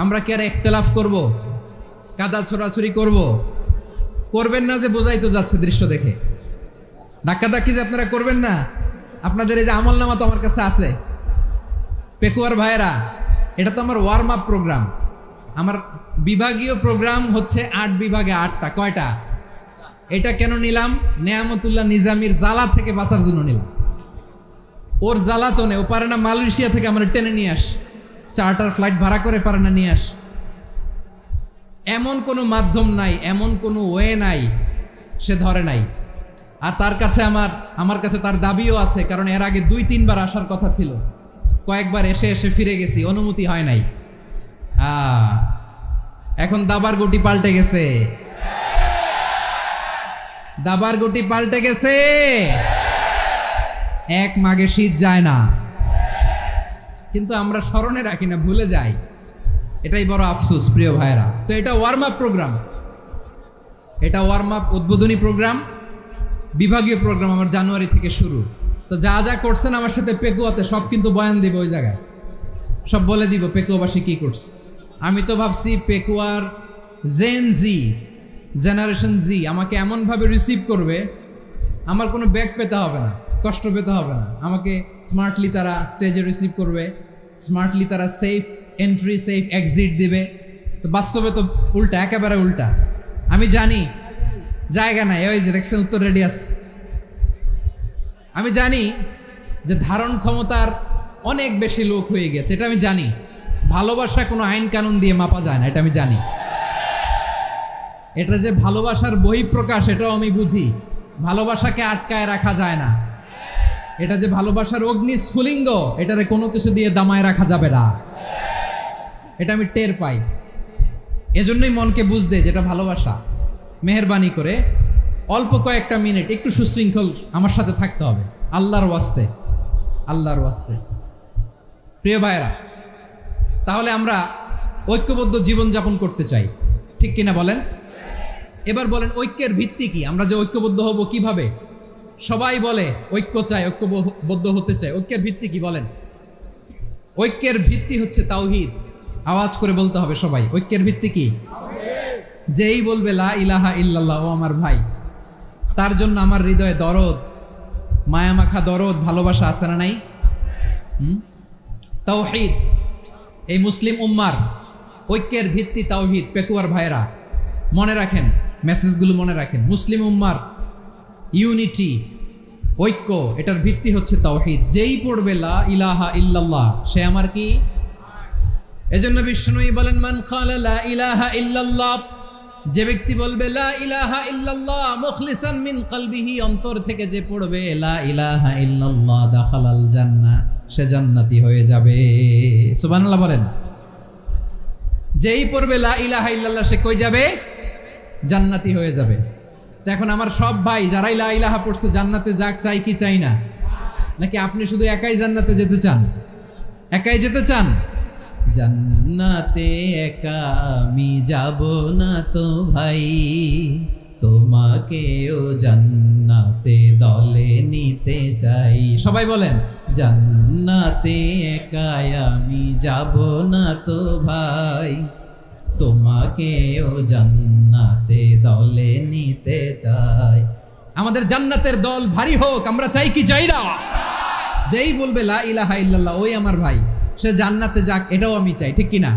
আমরা কি আর ইখতিলাফ করব? কাদা ছোড়াছুরি করব? করবেন না যে বোঝাই তো যাচ্ছে দৃশ্য দেখে। ধাক্কাধাক্কি যে আপনারা করবেন না। আপনাদের এই যে আমলনামা তো আমার কাছে আছে। পেকুয়ার ভাইয়েরা, এটা তো আমার ওয়ার্ম আপ প্রোগ্রাম। আমার বিভাগীয় প্রোগ্রাম হচ্ছে 8 বিভাগে 8টা। কয়টা? এটা কেন নিলাম? নেয়ামতুল্লাহ নিজামীর জ্বালা থেকে বাঁচার জন্য নিলাম। ওর জ্বালাতনে ও পারে না মালয়েশিয়া থেকে আমরা টেনে নিয়ে আস, চার্টার ফ্লাইট ভাড়া করে পারে না নিয়ে আস। এমন কোনো মাধ্যম নাই, এমন কোনো ওয়ে নাই, সে ধরে নাই। আর তার কাছে আমার কাছে তার দাবিও আছে, কারণ এর আগে 2-3 বার আসার কথা ছিল। কয়েকবার এসে এসে ফিরে গেছি, অনুমতি হয় নাই। এখন দাবার গুটি পাল্টে গেছে, দাবার গুটি পাল্টে গেছে। এক মাঘে শীত যায় না, কিন্তু আমরা স্মরণে রাখি না, ভুলে যাই। এটাই বড় আফসোস প্রিয় ভাইরা। তো এটা ওয়ার্ম আপ প্রোগ্রাম, এটা ওয়ার্ম আপ উদ্বোধনী প্রোগ্রাম, বিভাগীয় প্রোগ্রাম আমার জানুয়ারি থেকে শুরু। তো যা যা করছেন আমার সাথে পেকুয়াতে সব কিন্তু বয়ান দিব, ওই জায়গায় সব বলে দিব পেকুয়াবাসী কি করছে। আমি তো ভাবছি পেকুয়ার জেনারেশন জি আমাকে এমনভাবে রিসিভ করবে, আমার কোনো ব্যাক পেতে হবে না, কষ্ট পেতে হবে না। আমাকে স্মার্টলি তারা স্টেজে রিসিভ করবে, স্মার্টলি তারা সেফ এন্ট্রি, সেফ এক্সিট দিবে। তো বাস্তবে তো উল্টা, একেবারে উল্টা। আমি জানি জায়গা নাই, ওই যে দেখছেন উত্তর রেডি আছে। আমি জানি যে ধারণ ক্ষমতার অনেক বেশি লোক হয়ে গেছে, এটা আমি জানি। ভালোবাসা কোনো আইন কানুন দিয়ে মাপা যায় না, এটা আমি জানি। এটা যে ভালোবাসার বহিঃপ্রকাশ, এটাও আমি বুঝি। ভালোবাসাকে আটকায় রাখা যায় না। এটা যে ভালোবাসার অগ্নি স্ফুলিঙ্গ, এটারে কোনো কিছু দিয়ে দামায় রাখা যাবে না, এটা আমি টের পাই। এজন্যই মনকে বুঝতে যেটা ভালোবাসা। মেহেরবানি করে অল্প কয়েকটা মিনিট একটু সুশৃঙ্খল আমার সাথে থাকতে হবে, আল্লাহর ওয়াস্তে, আল্লাহর ওয়াস্তে। প্রিয় ভাইরা, তাহলে আমরা ঐক্যবদ্ধ জীবনযাপন করতে চাই, ঠিক কিনা বলেন? এবার বলেন, ঐক্যের ভিত্তি কি? আমরা যে ঐক্যবদ্ধ হব কিভাবে? সবাই বলে ঐক্য চাই, ঐক্যবদ্ধ হতে চাই। ঐক্যের ভিত্তি কি বলেন? ঐক্যের ভিত্তি হচ্ছে তাওহীদ। আওয়াজ করে বলতে হবে সবাই, ঐক্যের ভিত্তি কি? যেই বলবে লা ইলাহা ইল্লাল্লাহ, ও আমার ভাই, তার জন্য আমার হৃদয়ে দরদ, মায়ামাখা দরদ, ভালোবাসা আছে না নাই? তাওহীদ, এই মুসলিম উম্মার ঐক্যের ভিত্তি তাওহীদ। পেকুয়ার ভাইরা মনে রাখেন, মেসেজগুলো মনে রাখেন। মুসলিম উম্মার ইউনিটি, ঐক্য, এটার ভিত্তি হচ্ছে তাওহীদ। যেই পড়বে লা ইলাহা ইল্লাল্লাহ, সে আমার কি? এজন্য বিষ্ণুই বলেন, মান ক্বালা লা ইলাহা ইল্লাল্লাহ যে ব্যক্তি বলবে লা ইলাহা ইল্লাল্লাহ মুখলিসান মিন কলবিহি, অন্তর থেকে যে পড়বে লা ইলাহা ইল্লাল্লাহ দাখালাল জান্নাহ, সে জান্নাতি হয়ে যাবে। সুবহানাল্লাহ বলেন। যেই পড়বে লা ইলাহা ইল্লাল্লাহ সে কই যাবে? জান্নাতি হয়ে যাবে। তো এখন আমার সব ভাই যারাই লা ইলাহা পড়ছে জান্নাতে যাক, চাই কি চাই না? নাকি আপনি শুধু একাই জান্নাতে যেতে চান? একাই যেতে চান? জান্নাতে একা আমি যাব না তো ভাই, তোমাকেও জান্নাতে দলে নিতে চাই। সবাই বলেন, জান্নাতে একা আমি যাব না তো ভাই, তোমাকেও জান্নাতে দলে নিতে চাই। আমাদের জান্নাতের দল ভারী হোক, আমরা চাই কি চাই না? যেই বলবে লা ইলাহা ইল্লাল্লাহ ওই আমার ভাই, সে জান্নাতে যাক, এটাও আমি চাই, ঠিক কি না?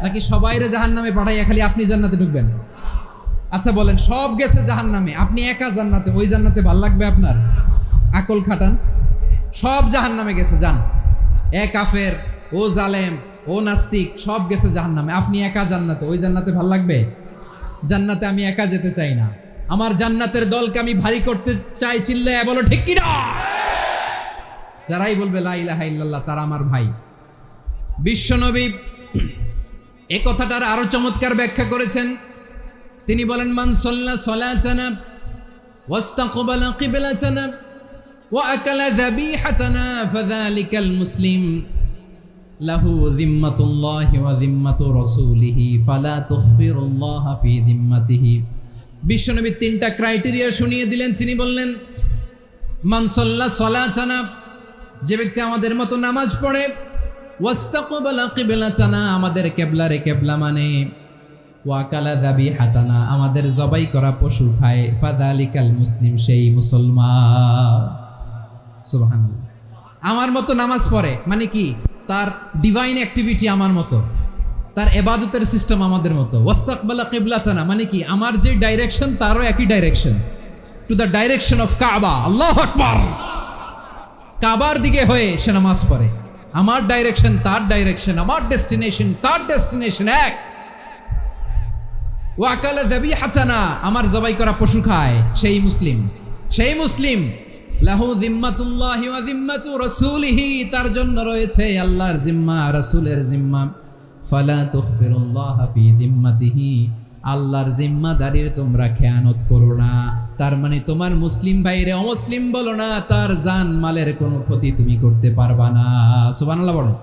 নাকি সবাইরে জাহান্নামে পাঠাইয়া খালি আপনি জান্নাতে ঢুকবেন? আচ্ছা বলেন, সব গেছে জাহান্নামে, আপনি একা জান্নাতে, ওই জান্নাতে ভাল লাগবে আপনার? আকল খাটান। সব জাহান্নামে গেছে, যান। এ কাফের, ও জালেম, ও নাস্তিক, সব গেছে জাহান্নামে, আপনি একা জান্নাতে, ওই জান্নাতে ভাল লাগবে? জান্নাতে আমি একা যেতে চাই না, আমার জান্নাতের দলকে আমি ভারী করতে চাই। চিল্লায় বলো ঠিক কি না? যারাই বলবে লা ইলাহা ইল্লাল্লাহ তারা আমার ভাই। বিশ্বনবী এই কথাটার আরো চমৎকার ব্যাখ্যা করেছেন। তিনি বলেন, মান সাল্লা সালাতানা ওয়াস্তাকবালা কিবলাতানা ওয়া আকালা যাবিহাতানা ফাযালিকাল মুসলিম লাহু যিম্মাতুল্লাহি ওয়া যিম্মাতু রাসূলিহি ফালা তুগফিরুল্লাহা ফি যিম্মাতিহি। বিশ্বনবী তিনটা ক্রাইটেরিয়া শুনিয়ে দিলেন। তিনি বললেন, মান সাল্লা সালাতানা, যে ব্যক্তি আমাদের মতো নামাজ পড়ে, ওয়াস্তাকবালা কিবলাতানা, আমাদের কিবলারে কিবলা মানে, ওয়া আকালা যাবিহাতানা, আমাদের জবাই করা পশু খায়, ফাযালিকাল মুসলিম, সেই মুসলমান। সুবহানাল্লাহ। আমার মতো নামাজ পড়ে মানে কি? তার ডিভাইন অ্যাক্টিভিটি আমার মতো, তার ইবাদতের সিস্টেম আমাদের মতো। ওয়াস্তাকবালা কিবলাতানা মানে কি? আমার যে ডাইরেকশন তারও একই direction, to the direction of কাবা। আল্লাহু আকবার। কাবার দিকে হয়ে সে নামাজ পড়ে। আমার ডাইরেকশন তার ডাইরেকশন, আমার ডেস্টিনেশন তার ডেস্টিনেশন এক। ওয়া আকালা যাবিহাতানা, আমার জবাই করা পশু খায়, সেই মুসলিম। সেই মুসলিম। লাহু যিম্মাতুল্লাহি ওয়া যিম্মাতু রাসূলিহি, তার জন্য রয়েছে আল্লাহর জিম্মা, রাসূলের জিম্মা। ফালা তুগফিরুল্লাহা ফি যিম্মাতিহি, আল্লাহর জিম্মাদারির তোমরা খেয়ানত করো না। তার মানে তোমার মুসলিম ভাইরে অমুসলিম বলো না, তার জান মালের কোনো ক্ষতি তুমি করতে পারবা না। সুবহানাল্লাহ বলো।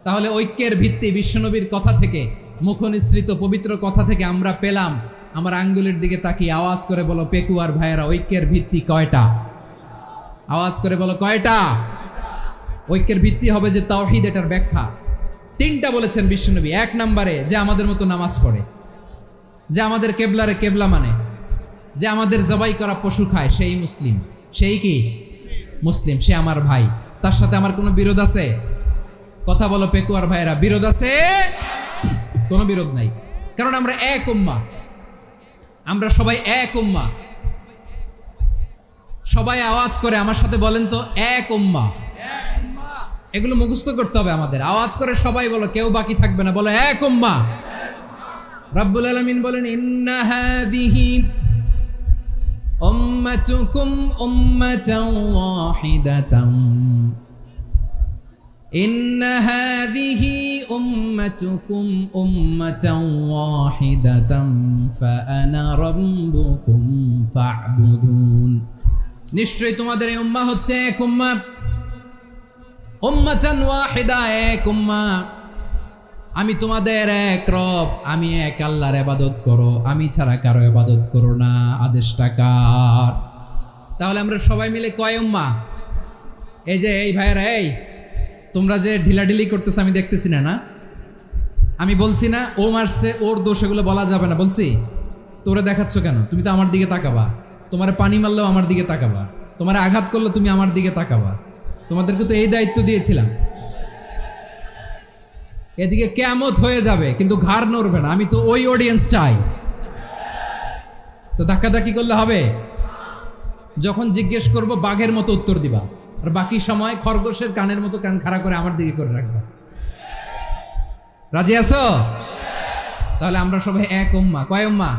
তাহলে ঐক্যের ভিত্তি বিশ্বনবীর কথা থেকে, মুখনিসৃত পবিত্র কথা থেকে আমরা পেলাম। আমার আঙ্গুলের দিকে তাকিয়ে আওয়াজ করে বলো পেকুয়ার ভাইয়েরা, ঐক্যের ভিত্তি কয়টা? আওয়াজ করে বলো কয়টা? ঐক্যের ভিত্তি হবে যে তাওহীদ, এটার ব্যাখ্যা তিনটা বলেছেন বিশ্বনবী। এক নম্বরে, যে আমাদের মতো নামাজ পড়ে, যে আমাদের কেবলারে কেবলা মানে, যে আমাদের জবাই করা পশু খায়, সেই মুসলিম। সেই কি? মুসলিম। সে আমার ভাই। তার সাথে আমার কোনো বিরোধ আছে? কথা বলো পেকুয়ার ভাইয়েরা, বিরোধ আছে? কোনো বিরোধ নাই, কারণ আমরা এক উম্মাহ, আমরা সবাই এক উম্মাহ। সবাই আওয়াজ করে আমার সাথে বলেন তো, এক উম্মাহ। এগুলো মুখস্থ করতে হবে আমাদের। আওয়াজ করে সবাই বলো, কেউ বাকি থাকবে না, বলো এক উম্মাহ। রাব্বুল আলামিন বলেন, ইন্না হাযিহি উম্মাতুকুম উম্মাতান ওয়াহিদাতান, ইন্না হাযিহি উম্মাতুকুম উম্মাতান ওয়াহিদাতান ফাআনা রাব্বুকুম ফা'বুদুন। নিশ্চয়ই তোমাদের এই উম্মাহ হচ্ছে এক উম্মাহ। উম্মাতান ওয়াহিদা, এক উম্মাহ। আমি তোমাদের এক রব, আমি এক আল্লাহর ইবাদত করো, আমি ছাড়া কারো ইবাদত করো না। আদেশটা কার? তাহলে আমরা সবাই মিলে কয় উম্মাহ? এই যে এই ভাইয়েরা, এই তোমরা যে ঢিলাঢিলি করতেছো আমি দেখতেছি না, না? আমি বলছি না ও মারছে, ওর দোষ, এগুলো বলা যাবে না। বলছি তোরে দেখাচ্ছ কেন? তুমি তো আমার দিকে তাকাবা। তোমার পানি মারলেও আমার দিকে তাকাবা, তোমার আঘাত করলে তুমি আমার দিকে তাকাবা। তোমাদেরকে তো এই দায়িত্ব দিয়েছিলাম। এদিকে কিয়ামত হয়ে যাবে কিন্তু ঘাড় নড়বে না। আমি তো ওই অডিয়েন্স চাই। তো ধাক্কাধাক্কি করলে হবে? যখন জিজ্ঞেস করব বাঘের মতো উত্তর দিবা, আর বাকি সময় খরগোশের কানের মতো কান খাড়া করে আমার দিকে করে রাখবা। রাজি আছো? তাহলে আমরা সবাই এক উম্মাহ। কয় উম্মাহ?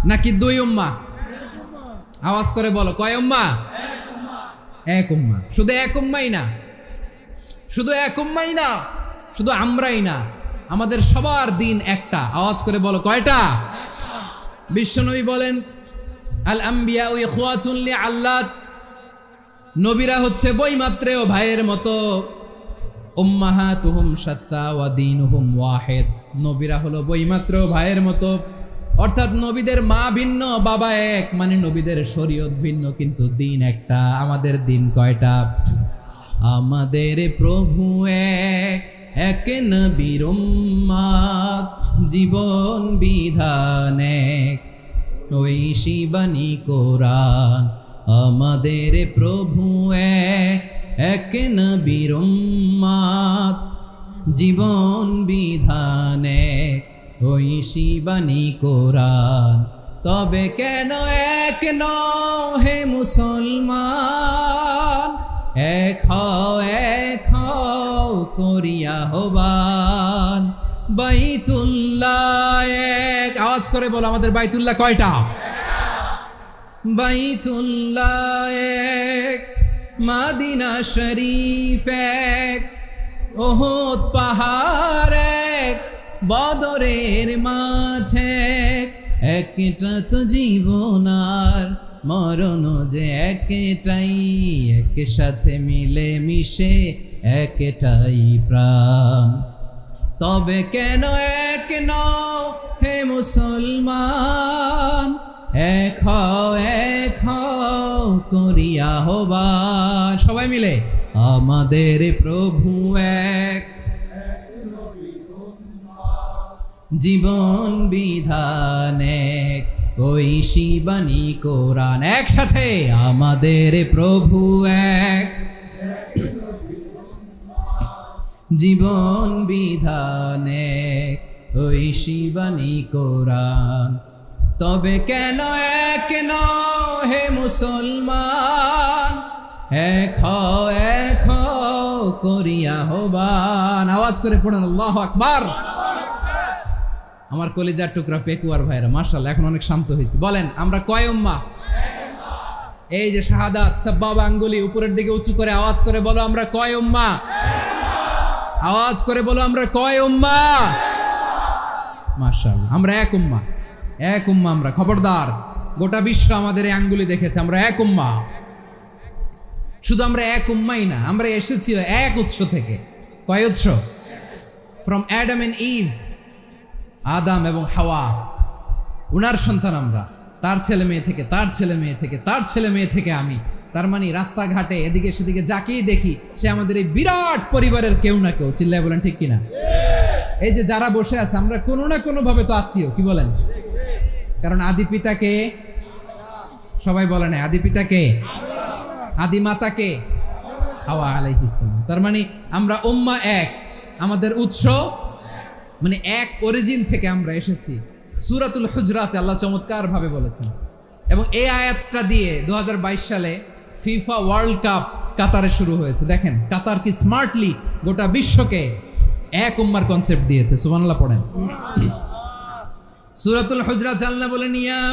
নাকি দুই উম্মাহ? আওয়াজ করে বলো, কয় উম্মাহ? এক উম্মাহ। শুধু এক উম্মাই না, শুধু এক উম্মাই না, শুধু আমরাই না, আমাদের সবার দিন একটা। আওয়াজ করে বলো, কয়টা? বিশ্বনবী বলেন, আল আম্বিয়া ইখওয়াতুন লিআল্লাত, নবীরা হচ্ছে বৈমাত্রেয় ভাইয়ের মতো। উম্মাহাতুহুম শাত্তা ওয়া দীনুহুম ওয়াহিদ, নবীরা হলো বৈমাত্রেয় ভাইয়ের মতো। অর্থাৎ নবীদের মা ভিন্ন, বাবা এক, মানে নবীদের শরীয়ত ভিন্ন, কিন্তু দিন একটা। আমাদের দিন কয়টা? আমাদের প্রভু এক, এক নবীর উম্মত, জীবন বিধান এক, ঐশী বাণী কোরআন। আমাদের প্রভু এক, এক নবীর উম্মত, জীবন বিধান এক, ঐশী বাণী কোরআন। তবে কেন এক নও হে মুসলমান, এক হও করিয়া হবান। বাইতুল্লাহ এক, আওয়াজ করে বলো, আমাদের বাইতুল্লাহ কয়টা? বাইতুল্লাহ এক, মাদিনা শরীফ এক, ওহদ পাহাড় এক, বদরের মাঠ এক। একটা তো জীবন আর মরণ যে একটাই, এক সাথে মিলে মিশে একটাই প্রাণ। তবে কেন এক নও হে মুসলমান, এক হও করিয়া হবান। সবাই মিলে, আমাদের প্রভু এক, জীবন বিধান এক, ঐশী বাণী কোরআন। একসাথে, আমাদের প্রভু এক, জীবন বিধান এক, ঐশী বাণী কোরআন। তবে কেন এক নও হে মুসলমান, এক হও করিয়া হবান। আওয়াজ করে পড়েন আল্লাহু আকবার। আমার কলিজার টুকরা পেকুয়ার ভাইরা, মাশাআল্লাহ, এখন অনেক শান্ত হয়েছে। বলেন, আমরা কয় উম্মাহ? এই যে শাহাদাত, সাব্বাবা আঙ্গুলি উপরের দিকে উঁচু করে আওয়াজ করে বলো, আমরা কয় উম্মাহ? আওয়াজ করে বলো, আমরা কয় উম্মাহ? মাশাআল্লাহ, আমরা এক উম্মাহ, এক উম্মাহ আমরা। খবরদার, গোটা বিশ্ব আমাদের এই আঙ্গুলি দেখেছে, আমরা এক উম্মাহ। শুধু আমরা এক উম্মাই না, আমরা এসেছি এক উৎস থেকে। কয় উৎস? ফ্রম অ্যাডাম এন্ড ইভ, আদাম এবং হাওয়া, উনার সন্তান আমরা। তার ছেলে মেয়ে থেকে, তার ছেলে মেয়ে থেকে, তার ছেলে মেয়ে থেকে আমি। তার মানে রাস্তাঘাটে এদিকে সেদিকে যাকেই দেখি, সে আমাদের এই বিরাট পরিবারের কেউ না কেউ। চিল্লায় বলেন ঠিক কিনা? এই যে যারা বসে আছে, আমরা কোনো না কোনো ভাবে তো আত্মীয়। কি বলেন? কারণ আদি পিতাকে সবাই বলে না, আদি পিতাকে, আদি মাতাকে হাওয়া আলাইহিস সালাম। তার মানে আমরা উম্মাহ এক, আমাদের উৎস মানে এক অরিজিন থেকে আমরা এসেছি। সূরাতুল হুজরাতে আল্লাহ চমৎকার ভাবে বলেছেন। এবং এই আয়াতটা দিয়ে 2022 সালে ফিফা ওয়ার্ল্ড কাপ কাতারে শুরু হয়েছে। দেখেন কাতার কি স্মার্টলি গোটা বিশ্বকে এক উম্মার কনসেপ্ট দিয়েছে। সুবহানাল্লাহ পড়েন। সূরাতুল হুজরাত আল্লাহ বলেন, ইয়া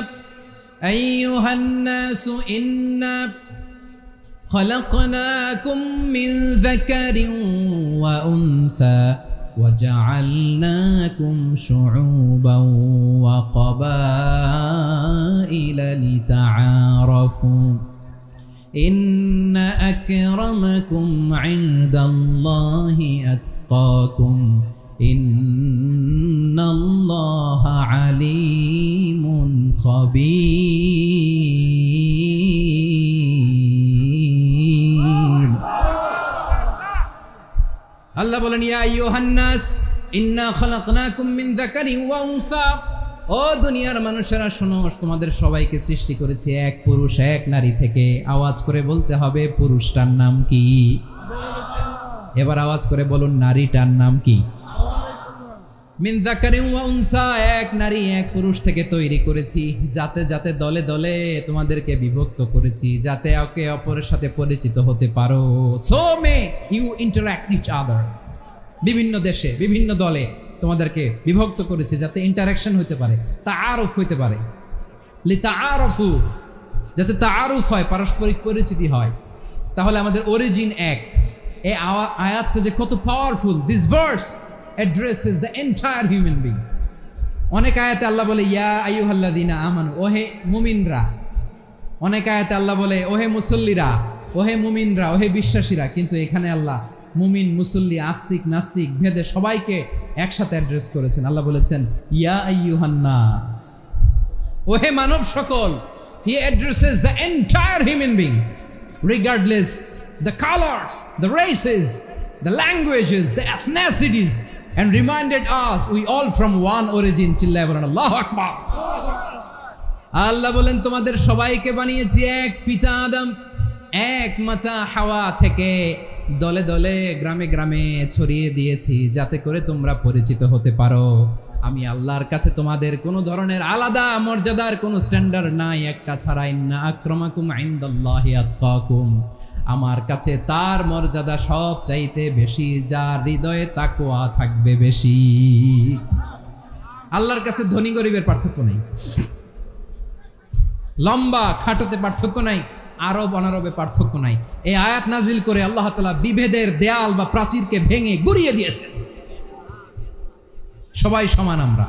আইয়ুহান নাসু ইন্না খলাকনাকুম মিন যাকারিন ওয়া উনসা وجعلناكم شعوبا وقبائل لتعارفوا إن أكرمكم عند الله أتقاكم إن الله عليم خبير। আল্লাহ বলেন, ইয়া আইয়ুহান নাস ইন্না খলাকনাকুম মিন যাকারিন ওয়া উনসা, ও দুনিয়ার মানুষেরা শোনো, তোমাদের সবাইকে সৃষ্টি করেছি এক পুরুষ এক নারী থেকে। আওয়াজ করে বলতে হবে, পুরুষটার নাম কি? এবার আওয়াজ করে বলুন, নারীটার নাম কি? মিন যাকারিন ওয়া উনসা, এক নারী এক পুরুষ থেকে তৈরি করেছি। যাতে যাতে দলে দলে তোমাদেরকে বিভক্ত করেছি, যাতে একে অপরের সাথে পরিচিত হতে পারো। So may you interact each other. বিভিন্ন দেশে বিভিন্ন দলে তোমাদেরকে বিভক্ত করেছি যাতে ইন্টারাকশন হতে পারে, তাআরুফ হইতে পারে, লিতাআরফু, যাতে তাআরুফ হয়, পারস্পরিক পরিচিতি হয়। তাহলে আমাদের অরিজিন এক। এই আয়াতটা যে কত powerful! This verse addresses the entire human being. অনেক আয়াতে আল্লাহ বলে ইয়া আইয়ুহাল্লাযীনা আমানু, ওহে মুমিনরা। অনেক আয়াতে আল্লাহ বলে ওহে মুসল্লিরা, ওহে মুমিনরা, ওহে বিশ্বাসীরা। কিন্তু এখানে আল্লাহ মুমিন, মুসল্লি, আস্তিক, নাস্তিক ভেদে সবাইকে একসাথে অ্যাড্রেস করেছেন। আল্লাহ বলেছেন ইয়া আইয়ুহান নাস, ওহে মানব সকল। হি addresses the entire human being regardless the colors, the races, the languages, the ethnicities, and reminded us we all from one origin. চিল্লায় বলেন আল্লাহু আকবার। আল্লাহ বলেন তোমাদের সবাইকে বানিয়েছি এক পিতা আদম, এক মাতা হাওয়া থেকে, দলে দলে গ্রামে গ্রামে ছড়িয়ে দিয়েছি যাতে করে তোমরা পরিচিত হতে পারো। আমি আল্লাহর কাছে তোমাদের কোনো ধরনের আলাদা মর্যাদার কোনো স্ট্যান্ডার্ড নাই একটা ছাড়া। ইন্না আক্রামাকুম ইনদাল্লাহি আতকাকুম, আমার কাছে তার মর্যাদা সব চাইতে বেশি যার হৃদয়ে তাকওয়া থাকবে বেশি। আল্লাহর কাছে ধনী গরিবের পার্থক্য নাই, লম্বা খাটোতে পার্থক্য নাই, আরব অনারবে পার্থক্য নাই। এই আয়াত নাজিল করে আল্লাহ তাআলা বিভেদের দেয়াল বা প্রাচীরকে ভেঙে গুড়িয়ে দিয়েছে। সবাই সমান, আমরা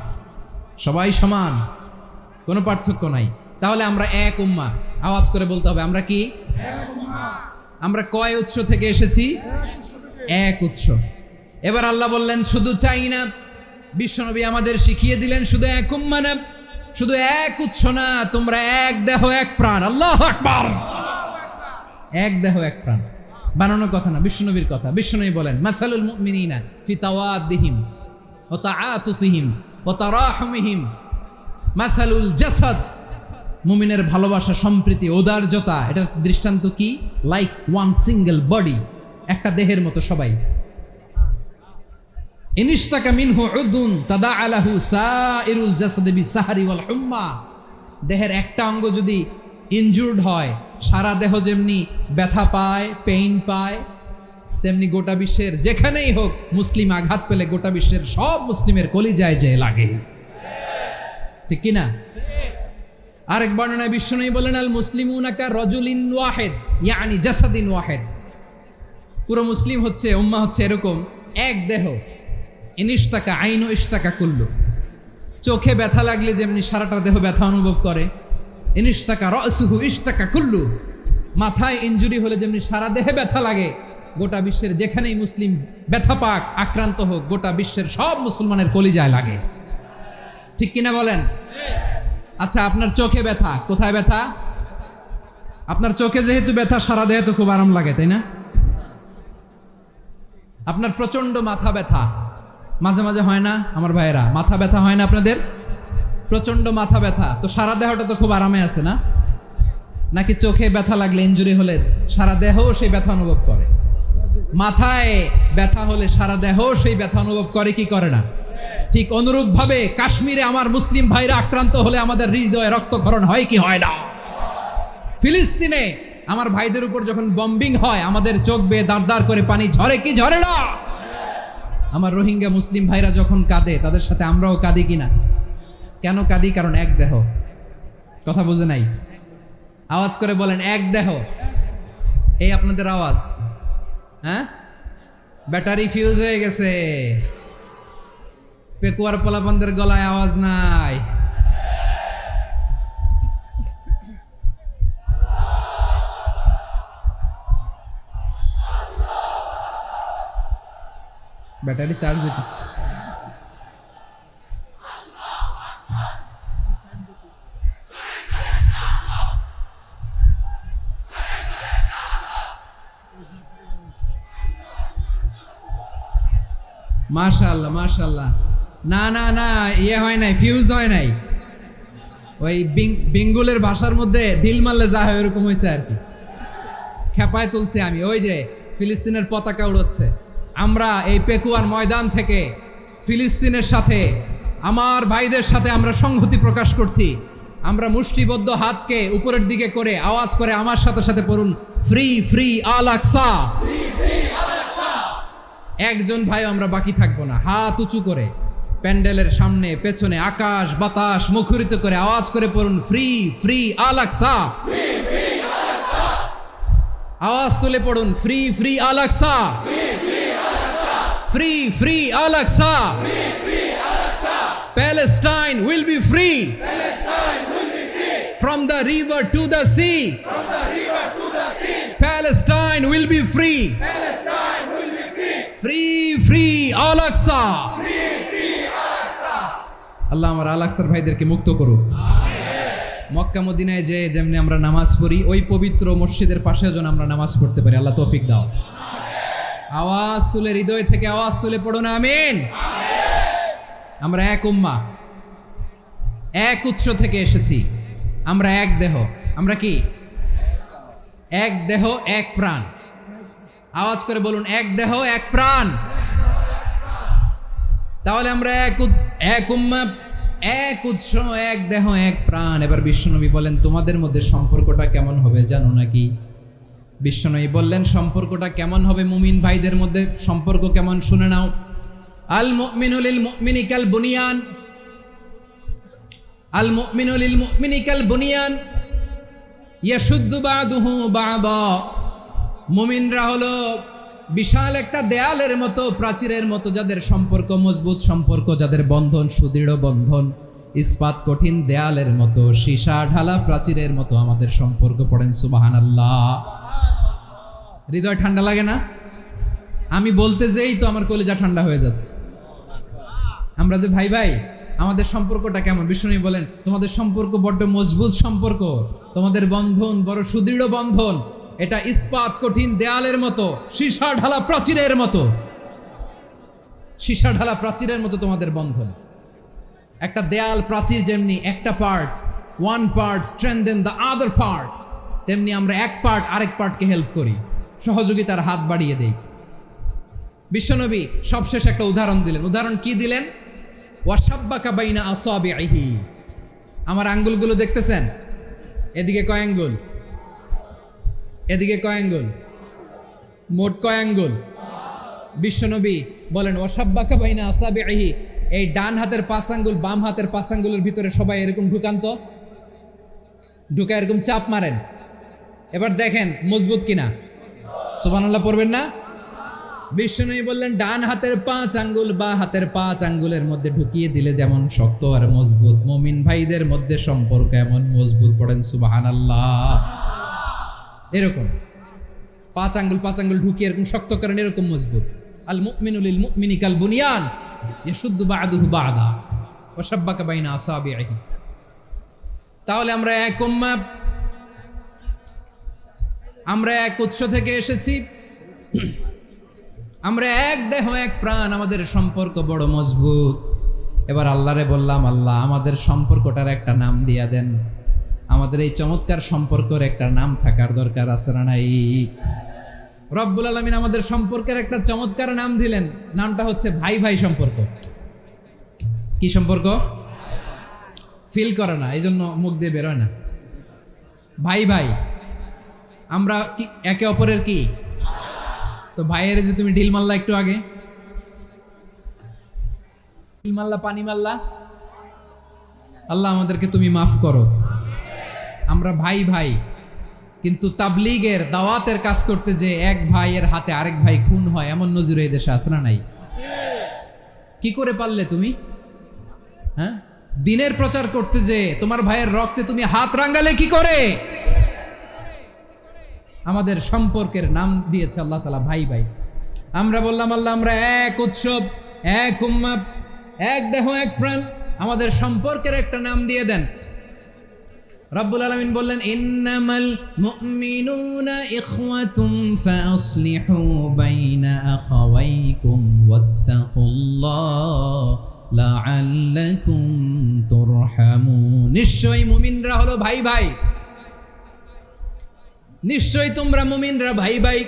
সবাই সমান, কোনো পার্থক্য নাই। তাহলে আমরা এক উম্মাহ। আওয়াজ করে বলতে হবে আমরা কি? আমরা কয় উৎস থেকে এসেছি? এক উৎস। এবার আল্লাহ বললেন শুধু তাই না, বিশ্বনবী আমাদের শিখিয়ে দিলেন শুধু এক উম্মাহ না, শুধু এক উৎস না, তোমরা এক দেহ এক প্রাণ। আল্লাহু আকবার। এক দেহ এক প্রাণ বানানোর কথা না, বিশ্বনবীর কথা। বিশ্বনবী বলেন মাসালুল মুমিনিনা ফি তাওয়াদ্দিহিম ওয়া তাআতুফিহিম ওয়া তারাহুমিহিম মাসালুল জাসাদ। মুমিনের ভালোবাসা, সম্প্রীতি, ঔদার্যতা, এটার দৃষ্টান্ত কি? লাইক ওয়ান সিঙ্গেল বডি, একটা দেহের মতো সবাই। ইনিশতাকা মিনহু উদুন তাদাআ লাহু সাইরুল জাসাদি বিসাহরি ওয়াল হুম্মা। দেহের একটা অঙ্গ যদি ইনজুর্ড হয়, সারা দেহ যেমনি ব্যথা পায়, পেইন পায়, তেমনি গোটা বিশ্বের যেখানেই হোক মুসলিম আঘাত পেলে গোটা বিশ্বের সব মুসলিমের কলিজায় যে লাগে, ঠিক কিনা? আরেক বর্ণনায় বিশ্বনবী বলেন আল মুসলিমুনা কা রাজুলিন ওয়াহিদ ইয়ানি জাসাদিন ওয়াহিদ। পুরো মুসলিম হচ্ছে, উম্মাহ হচ্ছে এরকম এক দেহ। ইনিশতাকা আইনু ইশতাকা কুল্লু। চোখে ব্যথা লাগলে যেমনি সারাটা দেহ ব্যথা অনুভব করে, ইনিশতাকা রাসুহু ইশতাকা কুল্লু। মাথায় ইনজুরি হলে যেমনি সারা দেহে ব্যথা লাগে, গোটা বিশ্বের যেখানেই মুসলিম ব্যথা পাক, আক্রান্ত হোক, গোটা বিশ্বের সব মুসলমানের কলিজায় লাগে, ঠিক কিনা বলেন? আচ্ছা, আপনার চোখে ব্যথা, কোথায় ব্যথা? আপনার চোখে যেহেতু ব্যথা, সারা দেহে তো খুব আরাম লাগে, তাই না? আপনার প্রচন্ড মাথা ব্যথা মাঝে মাঝে হয় না আমার ভাইয়েরা? মাথা ব্যথা হয় না আপনাদের? প্রচন্ড মাথা ব্যথা, তো সারা দেহটা তো খুব আরামে আছে না? নাকি চোখে ব্যথা লাগলে, ইনজুরি হলে সারা দেহ সেই ব্যথা অনুভব করে? মাথায় ব্যথা হলে সারা দেহ সেই ব্যথা অনুভব করে কি করে না? ঠিক অনুরূপ ভাবে কাশ্মীরে আমার মুসলিম ভাইরা আক্রান্ত হলে আমাদের হৃদয়ে রক্তক্ষরণ হয় কি হয় না? ফিলিস্তিনে আমার ভাইদের উপর যখন বম্বিং হয়, আমাদের চোখ বেয়ে দাঁড় দাঁড় করে পানি ঝরে কি ঝরে না? আমার রোহিঙ্গা মুসলিম ভাইরা যখন কাঁদে, তাদের সাথে আমরাও কাঁদি কিনা? কেন কাঁদি? কারণ এক দেহ। কথা বুঝে নাই? আওয়াজ করে বলেন এক দেহ। এই আপনাদের আওয়াজ, হ্যাঁ? ব্যাটারি ফিউজ হয়ে গেছে, পেকুয়ার পোলাপানদের গলায় আওয়াজ নাই। ব্যাটারি চার্জ হইতেছে। মাশাআল্লাহ মাশাআল্লাহ। না না না, ইয়ে হয় নাই, ফিউজ হয় নাই। ওই বেঙ্গলের ভাষার মধ্যে ঢিল মারলে যা হয় ওরকম হয়েছে আর কি। খেপায় তুলছে আমি। ওই যে ফিলিস্তিনের পতাকা উড়াচ্ছে, আমরা এই পেকুয়ার ময়দান থেকে ফিলিস্তিনের সাথে, আমার ভাইদের সাথে আমরা সংহতি প্রকাশ করছি। আমরা মুষ্টিবদ্ধ হাতকে উপরের দিকে করে আওয়াজ করে আমার সাথে সাথে পড়ুন, ফ্রি ফ্রি আল আকসা। একজন ভাই আমরা বাকি থাকবো না, হাত উঁচু করে প্যান্ডেলের সামনে পেছনে আকাশ বাতাস মুখরিত করে আওয়াজ করে পড়ুন, ফ্রি ফ্রি আল আকসা। আওয়াজ তুলে পড়ুন, free free Al Aqsa, free free Al Aqsa. Palestine will be free from the river to the sea. Palestine will be free. Free free Al Aqsa. আল্লাহ আমার আল আকসার ভাইদেরকে মুক্ত করুক। মক্কা মদিনায় যে যেমনি আমরা নামাজ পড়ি, ওই পবিত্র মসজিদের পাশে যেন আমরা নামাজ পড়তে পারি। আল্লাহ তৌফিক দাও। আওয়াজ তুলে, হৃদয় থেকে আওয়াজ তুলে পড়ুন আমিন। আমরা এক উম্মাহ, এক উৎস থেকে এসেছি। আমরা এক দেহ। আমরা কি? এক দেহ এক প্রাণ। আওয়াজ করে বলুন, এক দেহ এক প্রাণ। তাহলে আমরা এক উম্মাহ, এক উৎস, এক দেহ এক প্রাণ। এবার বিশ্বনবী বলেন, তোমাদের মধ্যে সম্পর্কটা কেমন হবে জানো নাকি? বিশ্বনবী বললেন, সম্পর্কটা কেমন হবে মুমিন ভাইদের মধ্যে? সম্পর্ক কেমন শুনে নাও। আল মুমিনু লিল মুমিনি কাল বুনিয়ান, আল মুমিনু লিল মুমিনি কাল বুনিয়ান ইয়াশুদ্দু বাদুহু বাদা। মুমিনরা হলো বিশাল একটা দেয়ালের মতো, প্রাচীরের মতো, যাদের সম্পর্ক মজবুত সম্পর্ক, যাদের বন্ধন সুদৃঢ় বন্ধন, ইস্পাত কঠিন দেয়ালের মতো, সীসা ঢালা প্রাচীরের মতো আমাদের সম্পর্ক। পড়েন সুবহানাল্লাহ। হৃদয় ঠান্ডা লাগে না? আমি বলতে যেই তো আমার কলিজা ঠান্ডা হয়ে যাচ্ছে। আমরা যে ভাই ভাই, আমাদের সম্পর্কটা কেমন? বিষ্ণু বলেন, তোমাদের সম্পর্ক বড্ড মজবুত সম্পর্ক, তোমাদের বন্ধন বড় সুদৃঢ় বন্ধন, এটা ইস্পাত কঠিন দেয়ালের মতো, সীসা ঢালা প্রাচীরের মতো, সীসা ঢালা প্রাচীরের মতো তোমাদের বন্ধন। একটা দেয়াল প্রাচীর যেমনি একটা part, one part strengthen the other part, তেমনি আমরা এক পার্ট আরেক পার্টকে হেল্প করি, সহযোগিতার হাত বাড়িয়ে দেই। বিশ্বনবী সবশেষ একটা উদাহরণ দিলেন। উদাহরণ কি দিলেন? ওয়াসাব্বাকা বাইনা আসাবিহি। আমার আঙ্গুলগুলো দেখতেছেন? এদিকে কয় আঙ্গুল? এদিকে কয় আঙ্গুল? মোট কয় আঙ্গুল? বিশ্বনবী বলেন, ওয়াসাব্বাকা বাইনা আসাবিহি। এই ডান হাতের 5 আঙ্গুল বাম হাতের 5 আঙ্গুলের ভিতরে সবাই এরকম ঢুকান তো, ঢুকা এরকম চাপ মারেন। এবার দেখেন মজবুত কিনা। সুবহানাল্লাহ পড়বেন না? বিষ্ণু বললেন, ডান হাতের 5 আঙ্গুল বা হাতের 5 আঙ্গুলের মধ্যে ঢুকিয়ে দিলে যেমন শক্ত আর মজবুত, মুমিন ভাইদের মধ্যে সম্পর্ক এমন মজবুত। পড়েন সুবহানাল্লাহ। এরকম 5 আঙ্গুল ঢুকিয়ে এরকম শক্ত করেন, এরকম মজবুত। আল মুমিনু লিল মুমিনি কাল বুনিয়ান ইয়াশুদ্দু বাদুহু বাদা ওয়া শাব্বাকা বাইনা আসাবিহি। তাহলে আমরা এক উম্মাহ, আমরা এক উৎস থেকে এসেছি, আমরা এক দেহ এক প্রাণ, আমাদের সম্পর্ক বড় মজবুত। এবার আল্লাহরে বললাম, আল্লাহ আমাদের সম্পর্কটার একটা নাম দিয়া দেন। আমাদের এই চমৎকার সম্পর্কের একটা নাম থাকার দরকার আছে না নাই? রব্বুল আলামিন আমাদের সম্পর্কের একটা চমৎকার নাম দিলেন। নামটা হচ্ছে ভাই ভাই সম্পর্ক। কি সম্পর্ক? ফিল করে না, এই জন্য মুখ দিয়ে বেরোয় না। ভাই ভাই, আমরা কি একে অপরের কি? তো ভাইয়ের যে তুমি ঢিল মারলা একটু আগে, ঢিল মারলা, পানি মারলা, আল্লাহ আমাদেরকে তুমি মাফ করো। আমরা ভাই ভাই, কিন্তু তাবলীগের দাওয়াতের কাজ করতে যে এক ভাইয়ের হাতে আরেক ভাই খুন হয়, এমন নজির এই দেশে আছে না নাই? কি করে পারলে তুমি? হ্যাঁ, দিনের প্রচার করতে যে তোমার ভাইয়ের রক্তে তুমি হাত রাঙ্গালে কি করে? আমাদের সম্পর্কের নাম দিয়েছে আল্লাহ তাআলা ভাই ভাই। আমরা বললাম, আল্লাহ আমরা এক উৎসব, এক উম্মাহ, এক দেহ এক প্রাণ, আমাদের সম্পর্কের একটা নাম দিয়ে দেন। রব্বুল আলামিন বললেন, ইন্নামাল মুমিনুনা ইখওয়াতুম ফাসলিহু বাইনা আখাওয়াইকুম ওয়াত্তাকুল্লাহ লাআল্লাকুম তুরহামুন। নিশ্চয়ই মুমিনরা হলো ভাই ভাই, নিশ্চয়ই তোমরা মুমিনরা ভাই ভাই,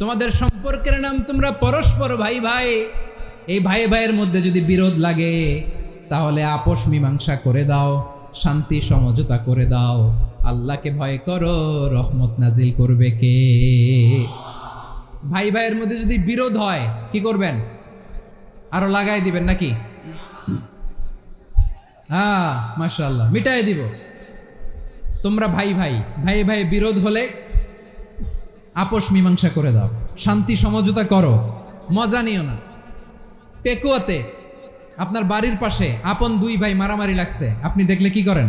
তোমাদের সম্পর্কের নাম তোমরা পরস্পর ভাই ভাই। এই ভাই ভাইয়ের মধ্যে যদি বিরোধ লাগে তাহলে আপোষ মীমাংসা করে দাও, শান্তি সমঝোতা করে দাও। আল্লাহকে ভয় করো, রহমত নাজিল করবে কে? ভাই ভাইয়ের মধ্যে যদি বিরোধ হয় কি করবেন? আরো লাগাই দিবেন নাকি? মাশাআল্লাহ, মিটাই দিব। তোমরা ভাই ভাই ভাই ভাই বিরোধ হলে আপোষ মীমাংসা করে দাও, শান্তি সমঝোতা করো, মজা নিও না। পেকুয়াতে আপনার বাড়ির পাশে আপন দুই ভাই মারামারি লাগছে, আপনি দেখলে কি করেন?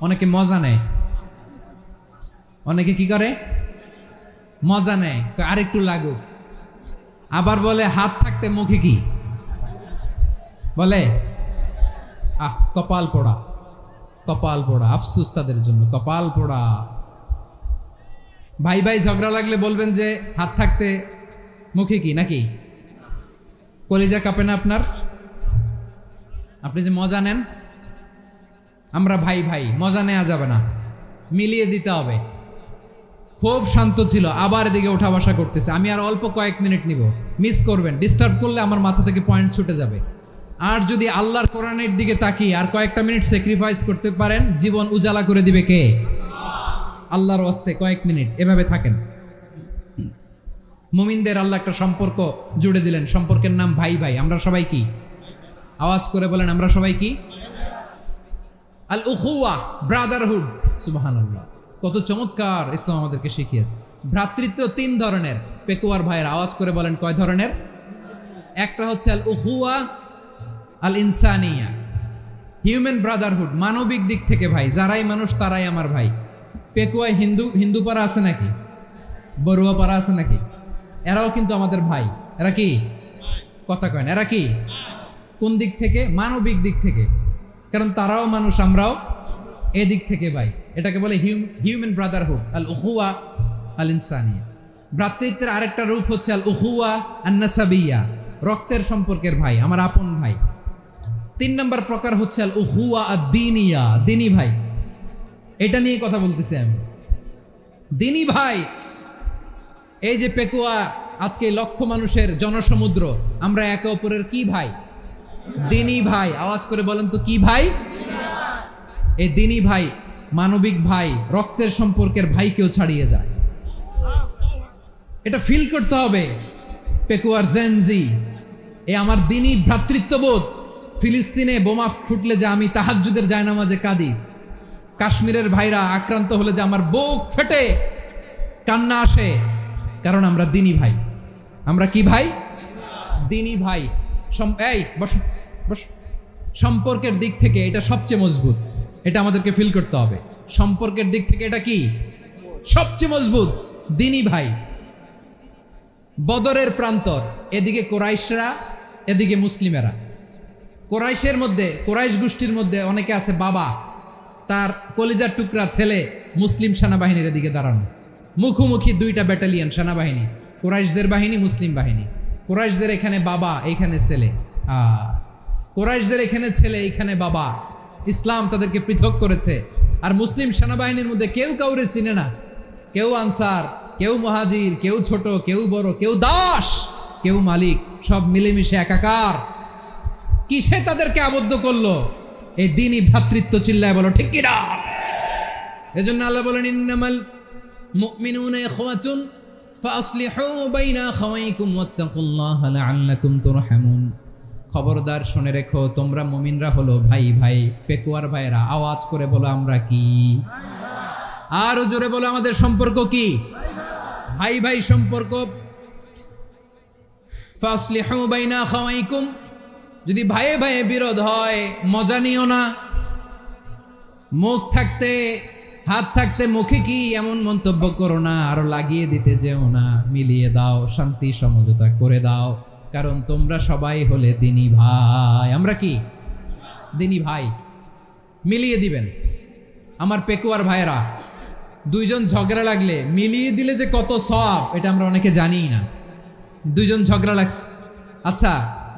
অনেকে মজা নেয়, অনেকে কি করে? মজা নেয়, আরেকটু লাগুক। আবার বলে হাত থাকতে মুখে কি বলে? কপাল পোড়া, কপাল পোড়া, আফসুস তাদের জন্য, কপাল পোড়া। ভাই ভাই ঝগড়া লাগলে বলবেন যে হাত থাকতে মুখে কি, নাকি? কলিজা কাঁপে না আপনার? আপনি যে মজা নেন। আমরা ভাই ভাই, মজা নেওয়া যাবে না, মিলিয়ে দিতে হবে। খুব শান্ত ছিল, আবার এদিকে ওঠা বসা করতেছে। আমি আর অল্প কয়েক মিনিট নিব, মিস করবেন। ডিস্টার্ব করলে আমার মাথা থেকে পয়েন্ট ছুটে যাবে। আর যদি আল্লাহর কোরআনের দিকে তাকিয়ে আর কয়েকটা মিনিট স্যাক্রিফাইস করতে পারেন, জীবন উজালা করে দিবে কে? আল্লাহর ওয়াস্তে কয়েক মিনিট এভাবে থাকেন। মুমিনদের আল্লাহ একটা সম্পর্ক জুড়ে দিলেন, সম্পর্কের নাম ভাই ভাই। আমরা সবাই কি? আওয়াজ করে বলেন, আমরা সবাই কি? আল উখুয়া, ব্রাদারহুড। সুবহানাল্লাহ, কত চমৎকার ইসলাম আমাদেরকে শিখিয়েছে। ভ্রাতৃত্ব তিন ধরনের। পেকুয়ার ভাইয়ের আওয়াজ করে বলেন, কয় ধরনের? একটা হচ্ছে আল উখুয়া আল ইনসানিয়া, হিউম্যান ব্রাদারহুড, মানবিক দিক থেকে ভাই, যারাই মানুষ তারাই আমার ভাই। পেকুয়ায় হিন্দু পাড়া আছে নাকি? বড়ুয়া পাড়া আছে নাকি? এরাও কিন্তু আমাদের ভাই। এরা কি? কথা কয় না, এরা কি? কোন দিক থেকে? মানবিক দিক থেকে, কারণ তারাও মানুষ, আমরাও এদিক থেকে ভাই। এটাকে বলে হিউম্যান ব্রাদারহুড, আল উখুয়া আল ইনসানিয়া। ভ্রাতৃত্বের আরেকটা রূপ হচ্ছে আল উখুয়া আন নাসাবিয়া, রক্তের সম্পর্কের ভাই, আমার আপন ভাই। 3 নম্বর প্রকার হচ্ছে আল উখুয়া আদ-দীনিয়া, দিনী ভাই। এটা নিয়ে কথা বলতেছি আমি। দিনী ভাই, এই যে পেকুয়া, আজকে লক্ষ মানুষের জনসমুদ্র, আমরা একে অপরের কি ভাই? দিনী ভাই। আওয়াজ করে বলেন তো, কি ভাই? এই দিনী ভাই, মানবিক ভাই, রক্তের সম্পর্কের ভাইকেও ছাড়িয়ে যায়। এটা ফিল করতে হবে। পেকুয়ার জেনজি, এ আমার দিনী ভ্রাতৃত্ববোধ। ফিলিস্তিনে বোমা ফুটলে যে আমি তাহাজ্জুদের জায়নামাজে কাঁদি, কাশ্মীরের ভাইরা আক্রান্ত হলে যে আমার বুক ফেটে কান্না আসে, কারণ আমরা দিনী ভাই। আমরা কি ভাই? দিনী ভাই। এই বস বস। সম্পর্কের দিক থেকে এটা সবচেয়ে মজবুত, এটা আমাদেরকে ফিল করতে হবে। সম্পর্কের দিক থেকে এটা কি? সবচেয়ে মজবুত, দিনী ভাই। বদরের প্রান্তর, এদিকে কোরাইশরা, এদিকে মুসলিমেরা। কোরাইশের মধ্যে, কোরাইশ গোষ্ঠীর মধ্যে অনেকে আছে বাবা, তার কলিজার টুকরা ছেলে মুসলিম সেনাবাহিনীর এদিকে দাঁড়ানো, মুখোমুখি দুইটা ব্যাটালিয়ন সেনাবাহিনী, কোরাইশদের বাহিনী, মুসলিম বাহিনী। কোরাইশদের এখানে বাবা, এইখানে ছেলে। কোরাইশদের এখানে ছেলে, এইখানে বাবা। ইসলাম তাদেরকে পৃথক করেছে। আর মুসলিম সেনাবাহিনীর মধ্যে কেউ কাউরে চিনে না, কেউ আনসার, কেউ মুহাজির, কেউ ছোট, কেউ বড়, কেউ দাস, কেউ মালিক, সব মিলেমিশে একাকার। কিসে তাদেরকে আবদ্ধ করলো? এই দিনই ভ্রাতৃত্ব। চিল্লায় বলো ঠিক কিনা? এজন্য আল্লাহ বলেন, ইন্নামাল মুমিনুনা ইখওয়াতুন ফাসলিহু বাইনা আখাওয়াইকুম ওয়াত্তাকুল্লাহা লাআল্লাকুম তুরহামুন। খবরদার শুনে রেখো, তোমরা মুমিনরা হলো ভাই ভাই। পেকুয়ার ভাইরা আওয়াজ করে বলো, আমরা কি? আরো জোরে বলো, আমাদের সম্পর্ক কি? ভাই ভাই সম্পর্ক। ফাসলিহু বাইনা আখাওয়াইকুম, যদি ভাইয়ে ভাইয়ে বিরোধ হয় মজা নিও না। মুখ থাকতে, হাত থাকতে মুখে কি এমন মন্তব্য করো না, আরো লাগিয়ে দিতে যেও না। মিলিয়ে দাও, শান্তি সমঝোতা করে দাও, কারণ তোমরা সবাই হলে দিনী ভাই। আমরা কি? দিনী ভাই। মিলিয়ে দিবেন। আমার পেকুয়ার ভাইয়েরা, দুইজন ঝগড়া লাগলে মিলিয়ে দিলে যে কত সওয়াব, এটা আমরা অনেকে জানি না। দুইজন ঝগড়া লাগছে, আচ্ছা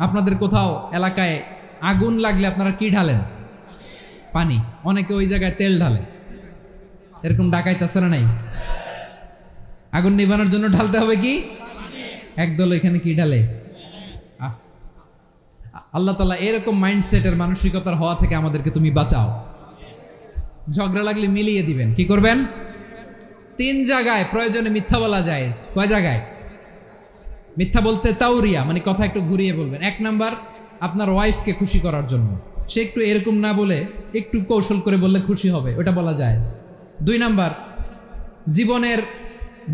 আপনাদের কোথাও এলাকায় আগুন লাগলে আপনারা কি ঢালেন? পানি। অনেকে ওই জায়গায় তেল ঢালে। এরকম ডাকাইত আছে না নাই? আগুন নিভানোর জন্য ঢালতে হবে কি? একদল এখানে কি ঢালে? আল্লাহ তাআলা এরকম মাইন্ডসেটের, মানসিকতার হওয়া থেকে আমাদেরকে তুমি বাঁচাও। ঝগড়া লাগলে মিলিয়ে দিবেন। কি করবেন? 3 জায়গায় প্রয়োজনে মিথ্যা বলা যায়। কয় জায়গায় মিথ্যা বলতে? তাওরিয়া, মানে কথা একটু ঘুরিয়ে বলবেন। 1 নাম্বার, আপনার ওয়াইফকে খুশি করার জন্য। সে একটু এরকম না বলে একটু কৌশল করে বললে খুশি হবে, ওটা বলা যায়। 2 নাম্বার,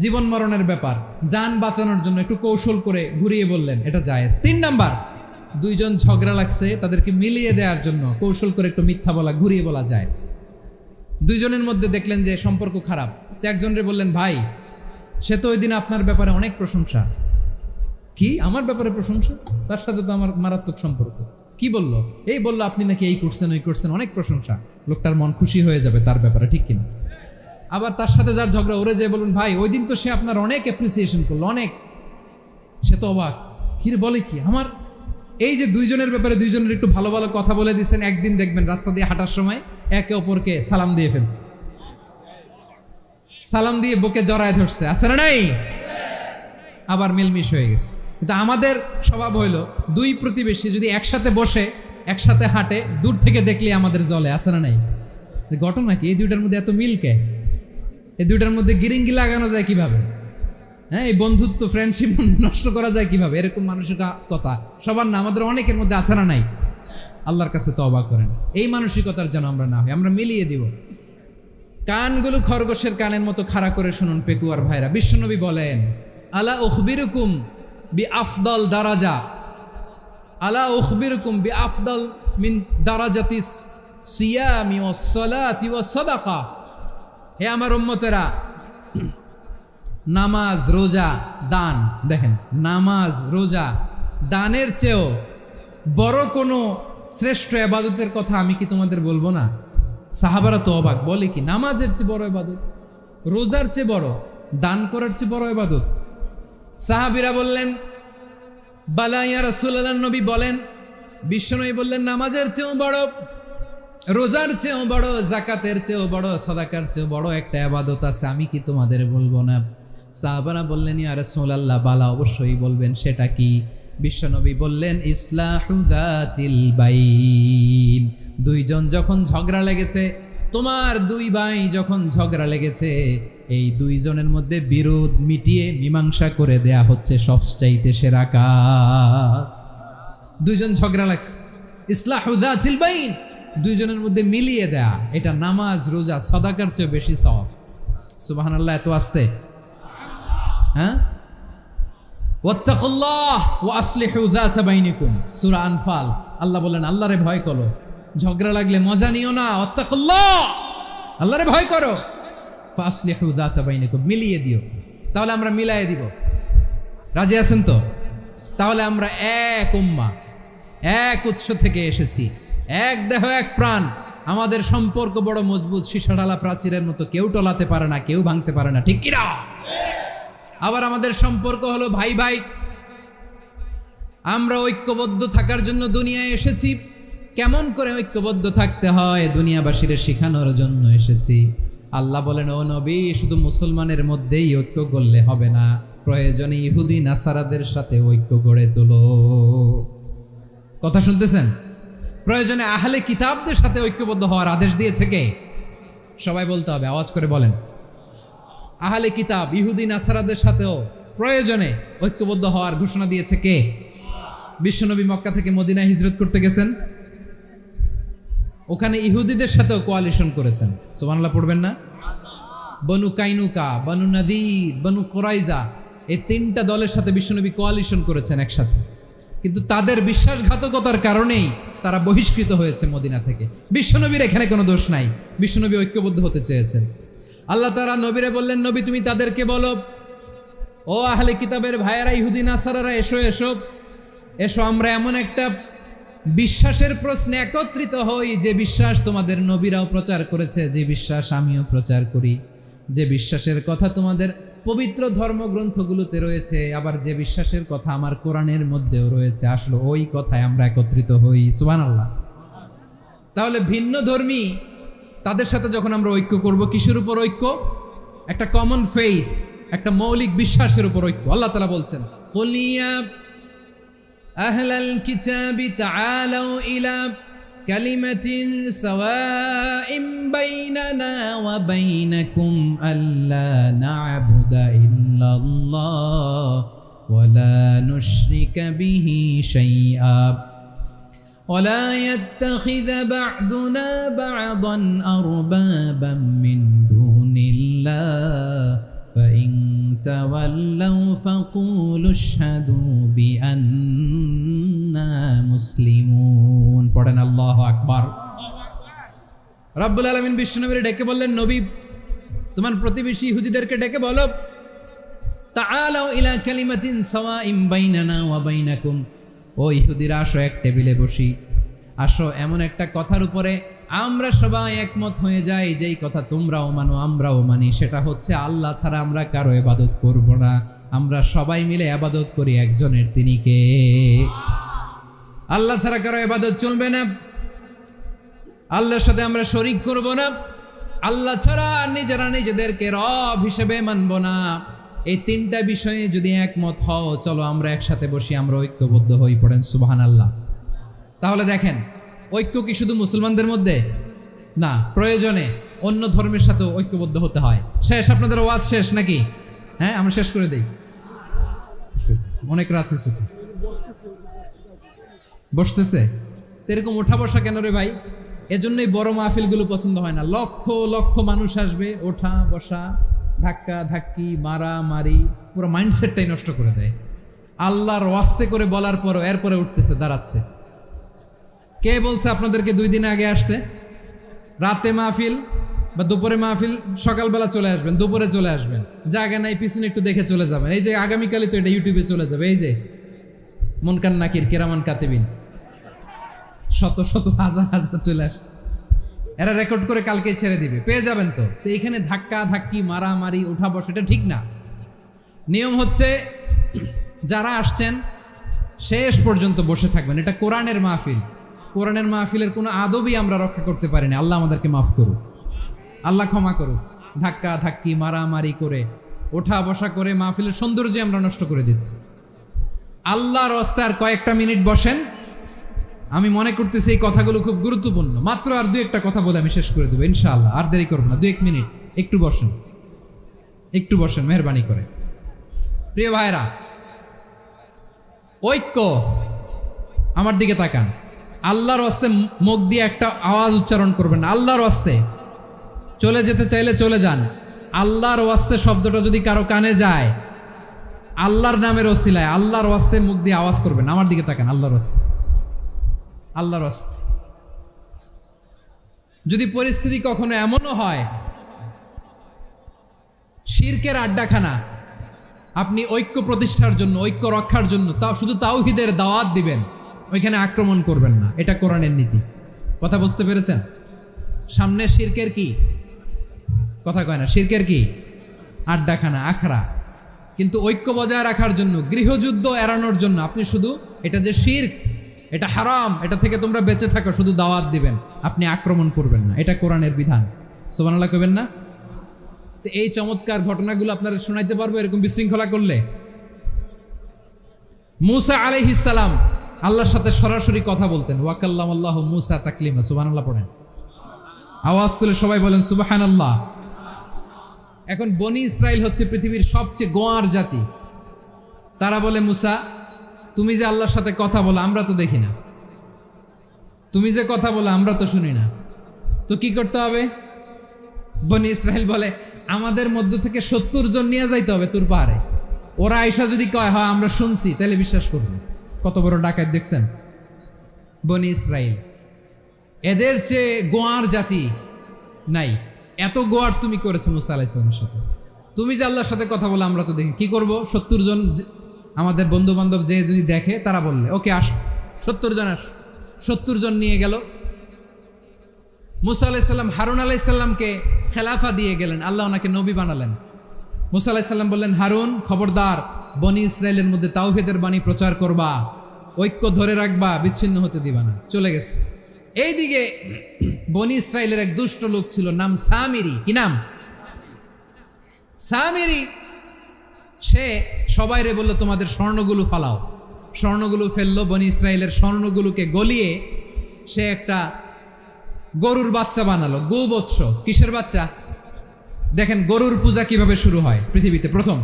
জীবন মরণের ব্যাপার, জান বাঁচানোর জন্য একটু কৌশল করে ঘুরিয়ে বললেন, এটা জায়েজ। 3 নাম্বার, 2 জন ঝগড়া লাগছে তাদেরকে মিলিয়ে দেওয়ার জন্য কৌশল করে একটু মিথ্যা বলা, ঘুরিয়ে বলা জায়েজ। 2 জনের মধ্যে দেখলেন যে সম্পর্ক খারাপ, তো একজনরে বললেন, ভাই সে তো ওই দিন আপনার ব্যাপারে অনেক প্রশংসা। কি আমার ব্যাপারে প্রশংসা? তার সাথে তো আমার মারাত্মক সম্পর্ক। কি বললো? এই বললো আপনি নাকি এই করছেন ওই করছেন, অনেক প্রশংসা। লোকটার মন খুশি হয়ে যাবে তার ব্যাপারে, ঠিক কিনা? আবার তার সাথে যার ঝগড়া, ওরে যে বলুন, ভাই ওই দিন তো সে আপনার অনেক অ্যাপ্রিসিয়েশন করলো, অনেক। সে তো অবাক, কিরে বলে কি? আমার এই যে 2 জনের ব্যাপারে 2 জনের একটু ভালো ভালো কথা বলে দিচ্ছেন, একদিন দেখবেন রাস্তা দিয়ে হাঁটার সময় একে অপরকে সালাম দিয়ে ফেলছে, সালাম দিয়ে বুকে জড়ায় ধরছে, আছে না নাই? আবার মিলমিশ হয়ে গেছে। কিন্তু আমাদের স্বভাব হইলো 2 প্রতিবেশী যদি একসাথে বসে একসাথে হাঁটে, দূর থেকে দেখলে আমাদের জলে, আছে না নাই? ঘটনা কি? এই 2টার মধ্যে এত মিলকে, এই 2টার মধ্যে গিরিঙ্গি লাগানো যায় কিভাবে? হ্যাঁ, এই বন্ধুত্ব ফ্রেন্ডশিপ নষ্ট করা যায় কিভাবে? এরকম মানসিকতা সবার না, আমাদের অনেকের মধ্যে আছে না নাই? আল্লাহর কাছে তওবা করেন, এই মানসিকতার যেন আমরা না হই, আমরা মিলিয়ে দিব। কানগুলো খরগোশের কানের মতো খাড়া করে শুনুন পেকুয়ার ভাইরা। বিশ্বনবী বলেন, আলা উখবিরুকুম বি আফদল দারাজা, আলা উখবিরুকুম বি আফদল মিন দারাজাতিস সিয়ামি ওয়াস সালাতি ওয়াস সাদাকা। হে আমার উম্মতেরা, নামাজ, রোজা, দান, দেখেন নামাজ, রোজা, দানের চেয়েও বড় কোনো শ্রেষ্ঠ ইবাদতের কথা আমি কি তোমাদের বলবো না? সাহাবারা তো অবাক, বলে কি নামাজের চেয়ে বড় ইবাদত, রোজার চেয়ে বড়, দান করার চেয়ে বড় ইবাদত? সাহাবীরা বললেন, বালা ইয়া রাসূলুল্লাহ, নবী বলেন। বিশ্বনবী বললেন, নামাজের চেয়েও বড়, রোজার চেয়েও বড়, যাকাতের চেয়েও বড়, সাদাকার চেয়েও বড় একটা ইবাদত আছে, আমি কি তোমাদের বলবো না? সাহাবারা বললেন, ইয়া রাসূলুল্লাহ, বালা, অবশ্যই বলবেন, সেটা কি? বিশ্বনবী বললেন, ইসলাহু যাতিল বাইন। 2 জন যখন ঝগড়া লেগেছে, তোমার 2 ভাই যখন ঝগড়া লেগেছে, এই 2 জনের মধ্যে বিরোধ মিটিয়ে মীমাংসা করে দেয়া হচ্ছে সবচাইতে সেরা কাজ। 2 জন ঝগড়া লাগছে, ইসলাহু যাতিল বাইন, 2 জনের মধ্যে মিলিয়ে দেয়া, এটা নামাজ, রোজা, সাদাকার চেয়ে বেশি সওয়াব। সুবহানাল্লাহ, এত আসতে, হ্যাঁ? ওয়াত্তাকুল্লাহ ওয়া আসলিহু যাতা বাইনিকুম, সূরা আনফাল। আল্লাহ বলেন, আল্লাহরে ভয় করো, ঝগড়া লাগলে মজা নিও না, ওয়াত্তাকুল্লাহ, আল্লাহরে ভয় করো, ফাসলিহু যাতা বাইনিকুম, মিলিয়ে দিও। তাহলে আমরা মিলায়ে দিব, রাজি আছেন তো? তাহলে আমরা এক উম্মাহ, এক উৎস থেকে এসেছি, এক দেহ এক প্রাণ, আমাদের সম্পর্ক বড় মজবুত, সীসাঢালা প্রাচীরের মতো, কেউ টলাতে পারে না, কেউ ভাঙতে পারে না, ঠিক কিনা? আবার আমাদের সম্পর্ক হলো ভাই ভাই, আমরা ঐক্যবদ্ধ থাকার জন্য দুনিয়ায় এসেছি। কেমন করে ঐক্যবদ্ধ থাকতে হয় দুনিয়াবাসীর শেখানোর জন্য এসেছি। আল্লাহ বলেন, ও নবী, শুধু মুসলমানের মধ্যেই ঐক্য করলে হবে না, প্রয়োজনে ইহুদি নাসারাদের সাথে ঐক্য গড়ে তোলো। কথা শুনতেছেন? প্রয়োজনে আহলে কিতাবদের সাথে ঐক্যবদ্ধ হওয়ার আদেশ দিয়েছে কে? সবাই বলতে হবে, আওয়াজ করে বলেন। আহলে কিতাব ইহুদি নাসারাদের সাথেও প্রয়োজনে ঐক্যবদ্ধ হওয়ার ঘোষণা দিয়েছে কে? বিশ্বনবী মক্কা থেকে মদিনায় হিজরত করতে গেছেন, ওখানে ইহুদিদের সাথেও কোয়ালিশন করেছেন। সুবহানাল্লাহ পড়বেন না? বনু কাইনুকা, বনু নাদির, বনু কুরাইজা, এই 3টা দলের সাথে বিশ্বনবী কোয়ালিশন করেছেন একসাথে। কিন্তু তাদের বিশ্বাসঘাতকতার কারণেই তারা বহিষ্কৃত হয়েছে মদিনা থেকে। বিশ্বনবীর এখানে কোনো দোষ নাই, বিশ্বনবী ঐক্যবদ্ধ হতে চেয়েছেন। আল্লাহ তাআলা নবীরে বললেন, নবী তুমি তাদেরকে বলো, ও আহলে কিতাবের ভাইয়েরা, ইহুদি নাসারারা, এসো এসো এসো, আমরা এমন একটা বিশ্বাসের প্রশ্নে একত্রিত হই, যে বিশ্বাস তোমাদের নবীরাও প্রচার করেছে, যে বিশ্বাস আমিও প্রচার করি, যে বিশ্বাসের কথা তোমাদের পবিত্র ধর্মগ্রন্থগুলোতে রয়েছে, আবার যে বিশ্বাসের কথা আমার কোরআনের মধ্যেও রয়েছে, আসলে ওই কথায় আমরা একত্রিত হই। সুবহানাল্লাহ। তাহলে ভিন্ন ধর্মী তাদের সাথে যখন আমরা ঐক্য করব, কিসের উপর ঐক্য? একটা কমন ফেইথ, একটা মৌলিক বিশ্বাসের উপর ঐক্য। আল্লাহ তাআলা বলছেন, কুল ইয়া আহলাল কিতাবি তাআলাউ ইলা কালিমাতিন সাওয়াইন বাইনানা ওয়া বাইনাকুম আল্লা না'বুদা ইল্লাল্লাহ ওয়া লা নুশরিকা বিহি শাইআ ولا يتخذ بعضنا بعضا أربابا من دون الله فإن تولوا فقولوا اشهدوا بأننا মুসলিমুন। পড়েন আল্লাহু আকবার। রব্বুল আলামিন বিশ্বনবীর ডেকে বললেন, নবী তোমার প্রতিবেশী ইহুদিদেরকে ডেকে বলো, তাআলাউ ইলা কালিমাতিন সাওয়াইন বাইনানা ওয়া বাইনাকুম, ও ইহুদিরা আসো এক টেবিলে বসি, আসো এমন একটা কথার উপরে আমরা সবাই একমত হয়ে যাই, যেই কথা তোমরাও মানো আমরাও মানি, সেটা হচ্ছে আল্লাহ ছাড়া আমরা কারো ইবাদত করব না, আমরা সবাই মিলে ইবাদত করি একজনের, তিনি কে? আল্লাহ ছাড়া কারো ইবাদত চলবে না, আল্লাহর সাথে আমরা শরীক করব না, আল্লাহ ছাড়া নিজেরা নিজেদেরকে রব হিসেবে মানব না। এই তিনটা বিষয়ে যদি একমত হও, চলো আমরা একসাথে বসি, আমরা ঐক্যবদ্ধ হই। পড়েন সুবহানাল্লাহ। তাহলে দেখেন, ঐক্য কি শুধু মুসলমানদের মধ্যে না, প্রয়োজনে অন্য ধর্মের সাথে ঐক্যবদ্ধ হতে হয়। শেষ, আপনাদের ওয়াজ শেষ নাকি? হ্যাঁ, আমরা শেষ করে দেই, অনেক রাত হয়েছে। বসতেছে এরকম ওঠা বসা কেন রে ভাই? এজন্যই বড় মাহফিলগুলো পছন্দ হয় না। লক্ষ লক্ষ মানুষ আসবে, ওঠা বসা, ধাক্কা ধাক্কি, মারা মারি, পুরো মাইন্ডসেটটাই নষ্ট করে দেয়। আল্লাহর ওয়াস্তে করে বলার পরও এরপরে উঠতেছে, দাঁড়াচ্ছে। কে বলছে আপনাদেরকে 2 দিন আগে আসতে? রাতে মাহফিল বা দুপুরে মাহফিল, সকালবেলা চলে আসবেন, দুপুরে চলে আসবেন, জায়গা নাই পিছনে একটু দেখে চলে যাবেন। এই যে আগামীকালই তো এটা ইউটিউবে চলে যাবে, এই যে মুনকার নাকির কিরামান কাতিবিন, শত শত হাজার হাজার চলে আসছে, এরা রেকর্ড করে কালকে ছেড়ে দিবে, পেয়ে যাবেন। তো এখানে ধাক্কা ধাক্কি, মারামারি, উঠা বসা, এটা ঠিক না। নিয়ম হচ্ছে যারা আসছেন শেষ পর্যন্ত বসে থাকবেন। এটা কোরআনের মাহফিল, কোরআনের মাহফিলের কোনো আদবই আমরা রক্ষা করতে পারি না। আল্লাহ আমাদেরকে মাফ করুক, আল্লাহ ক্ষমা করুক। ধাক্কা ধাক্কি, মারামারি করে, ওঠা বসা করে মাহফিলের সৌন্দর্য আমরা নষ্ট করে দিচ্ছি। আল্লাহর রাস্তায় কয়েকটা মিনিট বসেন। আমি মনে করতেছি এই কথাগুলো খুব গুরুত্বপূর্ণ। মাত্র আর 2-1টা কথা বলে আমি শেষ করে দেবো ইনশাআল্লাহ, আর দেরি করবো না। 2-1 মিনিট একটু বসেন, একটু বসেন মেহরবানি করে। প্রিয় ভাইরা, ঐক্য, আমার দিকে তাকান। আল্লাহর ওয়াস্তে মুখ দিয়ে একটা আওয়াজ উচ্চারণ করবেন, আল্লাহর ওয়াস্তে। চলে যেতে চাইলে চলে যান। আল্লাহর ওয়াস্তে শব্দটা যদি কারো কানে যায়, আল্লাহর নামের ওসিলায় আল্লাহর ওয়াস্তে মুখ দিয়ে আওয়াজ করবেন। আমার দিকে তাকান, আল্লাহর ওয়াস্তে, আল্লাহর ওয়াস্তে। যদি পরিস্থিতি কখনো এমনও হয় শিরকের আড্ডাখানা, আপনি ঐক্য প্রতিষ্ঠার জন্য, ঐক্য রক্ষার জন্য শুধু তাওহীদের দাওয়াত দিবেন, ওইখানে আক্রমণ করবেন না। এটা কোরআনের নীতি। কথা বুঝতে পেরেছেন? সামনে শিরকের কি কথা কয় না, শিরকের কি আড্ডাখানা, আখড়া। কিন্তু ঐক্য বজায় রাখার জন্য, গৃহযুদ্ধ এড়ানোর জন্য আপনি শুধু এটা যে শিরক, এটা হারাম, এটা থেকে তোমরা বেঁচে থাকো, শুধু দাওয়াত দিবেন, আপনি আক্রমণ করবেন না। এটা কোরআনের বিধান। সুবহানাল্লাহ কইবেন না? তো এই চমৎকার ঘটনাগুলো আপনারা শোনাইতে পারবো এরকম বিশৃঙ্খলা করলে। মূসা আলাইহিস সালাম আল্লাহর সাথে সরাসরি কথা বলতেন। ওয়াকাল্লামাল্লাহু মূসা তাকলিমা। সুবহানাল্লাহ পড়েন, আওয়াজ তুলে সবাই বলেন সুবহানাল্লাহ। এখন বনি ইসরাইল হচ্ছে পৃথিবীর সবচেয়ে গোয়ার জাতি। তারা বলে, মূসা তুমি যে আল্লাহর সাথে কথা বলো আমরা তো দেখি না, তুমি যে কথা বলো আমরা তো শুনি না, তো কি করতে হবে? বনি ইসরাইল বলে, আমাদের মধ্য থেকে 70 জন নিয়ে যাইতে হবে তোর পাহাড়ে। ওরা আয়সা যদি কয় হয় আমরা শুনছি, তাহলে বিশ্বাস করবো। কত বড় ডাকাত দেখছেন বনি ইসরাইল। এদের চেয়ে গোয়ার জাতি নাই। এত গোয়ার তুমি করেছো মুসা আলাইহিস সালামের সাথে। তুমি যে আল্লাহর সাথে কথা বলে আমরা তো দেখি, কি করব? 70 জন আমাদের বন্ধু বান্ধব যে যদি দেখে, তারা বললে ওকে আস, 70 জন আস। 70 জন নিয়ে গেল। মুসা আলাইহিস সালাম হারুন আলাইহিস সালামকে খেলাফা দিয়ে গেলেন, আল্লাহ ওনাকে নবী বানালেন। মুসা আলাইহিস সালাম বললেন, হারুন খবরদার, বনি ইসরাইলের মধ্যে তাওহীদের বাণী প্রচার করবা, ঐক্য ধরে রাখবা, বিচ্ছিন্ন হতে দিবা না। চলে গেছে। এইদিকে বনি ইসরাইলের এক দুষ্ট লোক ছিল, নাম সামিরি। কি নাম? সামিরি। সে সবাইরে বলল, তোমাদের স্বর্ণগুলো ফালাও। স্বর্ণগুলো ফেললো। বনি ইসরাইলের স্বর্ণগুলোকে গলিয়ে সে একটা গরুর বাচ্চা বানালো। গোবৎস। কিসের বাচ্চা? দেখেন গরুর পূজা কিভাবে শুরু হয় পৃথিবীতে প্রথম।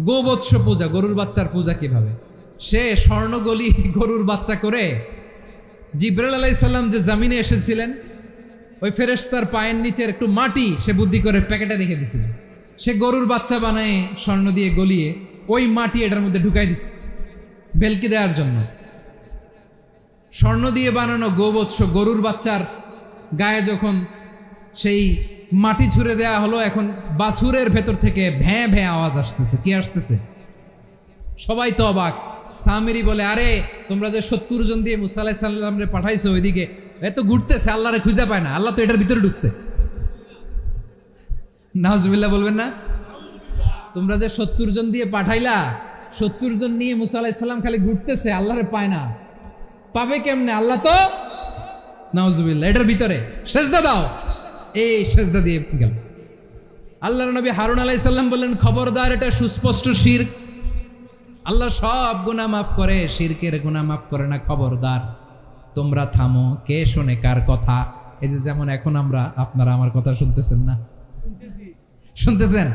গোবৎস পূজা, গরুর বাচ্চার পূজা কিভাবে। সে স্বর্ণ গলি গরুর বাচ্চা করে জিবরাইল আলাইহিস সালাম যে জমিনে এসেছিলেন, ওই ফেরেশতার পায়ের নিচের একটু মাটি সে বুদ্ধি করে প্যাকেটে রেখে দিছিল। সে গরুর বাচ্চা বানায় স্বর্ণ দিয়ে গলিয়ে ওই মাটি এটার মধ্যে ঢুকাই দিছে ভেলকি দেওয়ার জন্য। স্বর্ণ দিয়ে বানানো গোবৎস গরুর বাচ্চার গায়ে যখন সেই মাটি ছুঁড়ে দেয়া হলো, এখন বাছুরের ভেতর থেকে ভ্যাঁ ভ্যাঁ আওয়াজ আসতেছে। কি আসতেছে? সবাই তো অবাক। সামিরি বলে, আরে তোমরা যে 70 জন দিয়ে মুসা আলাইহিস সালামরে পাঠাইছো ওইদিকে, এত ঘুরতেছে, আল্লাহরে খুঁজে পায় না, আল্লাহ তো এটার ভিতরে ঢুকছে। নাউজুবিল্লাহ বলবেন না? তোমরা যে 70 জন দিয়ে পাঠাইলা, 70 জন নিয়ে মুসা আলাইহিস সালাম খালি ঘুরতেছে, আল্লাহরে পায় না। পাবে কেমনে? আল্লাহ তো, নাউজুবিল্লাহ, এটার ভিতরে সেজদা দাও। এই সেজদা দিয়ে গেল। আল্লাহর নবী হারুন আলাইহিস সালাম বললেন, খবরদার, এটা সুস্পষ্ট শিরক। আল্লাহ সব গুনাহ মাফ করে, শিরকের গুনাহ মাফ করে না, খবরদার তোমরা থামো। কে শোনে কার কথা? এই যে যেমন এখন আপনারা আমার কথা শুনতেছেন না? শুনতেছেন?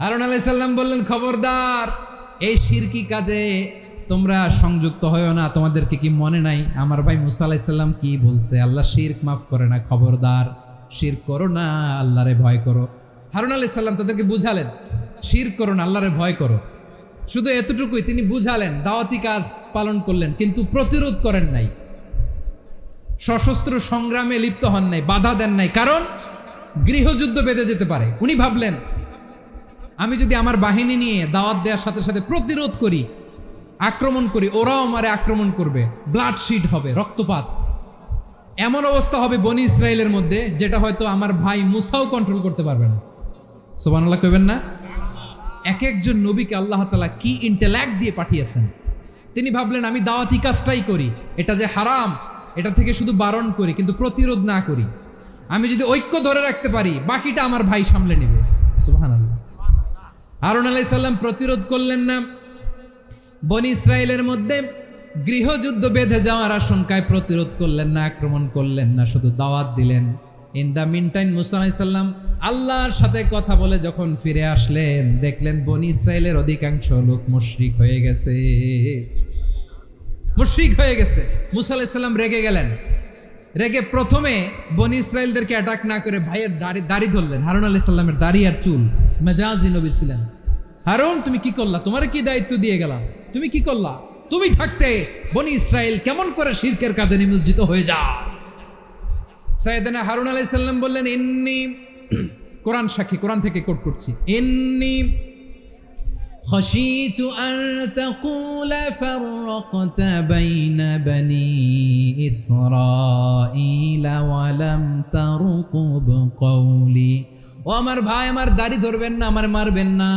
হারুন আলাইহিস সালাম বললেন, খবরদার, এই শিরকি কাজে তোমরা সংযুক্ত হয়ো না। তোমাদেরকে কি মনে নাই আমার ভাই মুসা আলাইহিস সালাম কি বলছে? আল্লাহ শিরক মাফ করে না, খবরদার শিরক করো না, আল্লাহরে ভয় করো। হারুন আলাইহিস সালাম তাদেরকে বুঝালেন, শিরক করো না, আল্লাহরে ভয় করো। শুধু এতটুকুই তিনি বুঝালেন, দাওয়াতি কাজ পালন করলেন, কিন্তু প্রতিরোধ করেন নাই, সশস্ত্র সংগ্রামে লিপ্ত হন নাই, বাধা দেন নাই, কারণ গৃহযুদ্ধ বেঁধে যেতে পারে। উনি ভাবলেন, আমি যদি আমার বাহিনী নিয়ে দাওয়াত দেওয়ার সাথে সাথে প্রতিরোধ করি, আক্রমণ করি, ওরাও আমারে আক্রমণ করবে, ব্লাডশিট হবে, রক্তপাত, এমন অবস্থা হবে বনি ইসরায়েলের মধ্যে যেটা হয়তো আমার ভাই মুসাও কন্ট্রোল করতে পারবে না। সুবহানাল্লাহ কইবেন না? এক একজন নবীকে আল্লাহ তাআলা কি ইন্টেলেক্ট দিয়ে পাঠিয়েছেন। তিনি ভাবলেন, আমি দাওয়াতি কাজটাই করি, এটা যে হারাম এটা থেকে শুধু বারণ করি, কিন্তু প্রতিরোধ না করি। আমি যদি ঐক্য ধরে রাখতে পারি, বাকিটা আমার ভাই সামলে নেবে। সুবহানাল্লাহ। হারুন আলাইহিস সালাম প্রতিরোধ করলেন না, বনি ইসরায়েলের মধ্যে গৃহযুদ্ধ বেঁধে যাওয়ার আশঙ্কায় প্রতিরোধ করলেন না, আক্রমণ করলেন না, শুধু দাওয়াত দিলেন। ইন দ্য মিন টাইম মুসা আলাইহিস সালাম আল্লাহর সাথে কথা বলে যখন ফিরে আসলেন, দেখলেন বনি ইসরায়েলের অধিকাংশ লোক মুশরিক হয়ে গেছে। মুশরিক হয়ে গেছে। মুসা আলাইহিস সালাম রেগে গেলেন। রেগে প্রথমে বনি ইসরায়েলদেরকে অ্যাটাক না করে ভাইয়ের দাড়ি ধরলেন। হারুন আলাইহিস সালামের দাড়ি আর চুল। মেজাজি নবী ছিলেন। হারুন, তুমি কি করলা? তোমারে কি দায়িত্ব দিয়ে গেলাম? তুমি কি করলা? তুমি থাকতে বনি ইসরায়েল কেমন করে শিরকের কাজে নিমজ্জিত হয়ে যায়? সাইয়েদনা হারুন আলাইহিস সালাম বললেন, ইন্নী, কোরআন সাক্ষী, কোরআন থেকে কোট করছি, ইন্নী খাশিতু আন তাকুলা ফাররাকতা বাইনা বনি ইসরাঈল ওয়া লাম তারকুব কওলি। ও আমার ভাই, আমার দাড়ি ধরবেন না, আমার মারবেন না।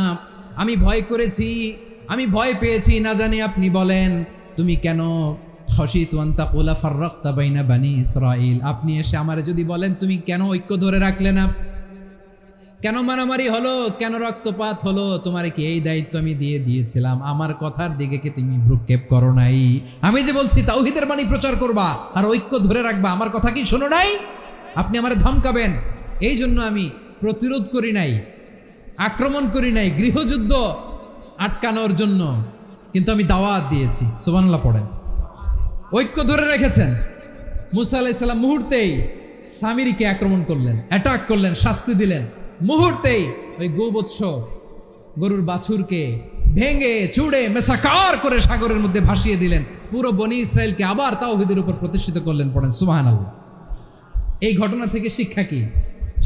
আমি ভয় করেছি, আমি ভয় পেয়েছি, না জানি আপনি বলেন তুমি কেন খাশিতু আন তাকুলা ফাররাকতা বাইনা বনি ইসরাঈল, আপনি এসে আমারে যদি বলেন তুমি কেন ঐক্য ধরে রাখলে না, কেন মারামারি হলো, কেন রক্তপাত হলো, তোমারে কি এই দায়িত্ব আমি দিয়ে দিয়েছিলাম? আমার কথার দিকে কি তুমি ভ্রুক্ষেপ করো নাই? আমি যে বলছি তাওহীদের বাণী প্রচার করবা আর ঐক্য ধরে রাখবা, আমার কথা কি শোনো নাই? আপনি আমারে ধমকাবেন, এই জন্য আমি প্রতিরোধ করি নাই, আক্রমণ করি নাই, গৃহযুদ্ধ আটকানোর জন্য, কিন্তু আমি দাওয়াত দিয়েছি। সুবহানাল্লাহ পড়েন। ঐক্য ধরে রেখেছেন। মুসা আলাইহিস সালাম মুহূর্তেই সামিরিকে আক্রমণ করলেন, অ্যাটাক করলেন, শাস্তি দিলেন। মুহূর্তেই ওই গোবৎস গরুর বাছুরকে ভেঙে চুড়ে মেসাকার করে সাগরের মধ্যে ভাসিয়ে দিলেন। পুরো বনি ইসরায়েলকে আবার তাওহীদের উপর প্রতিষ্ঠিত করলেন। পড়েন সুবহানাল্লাহ। এই ঘটনা থেকে শিক্ষা কি?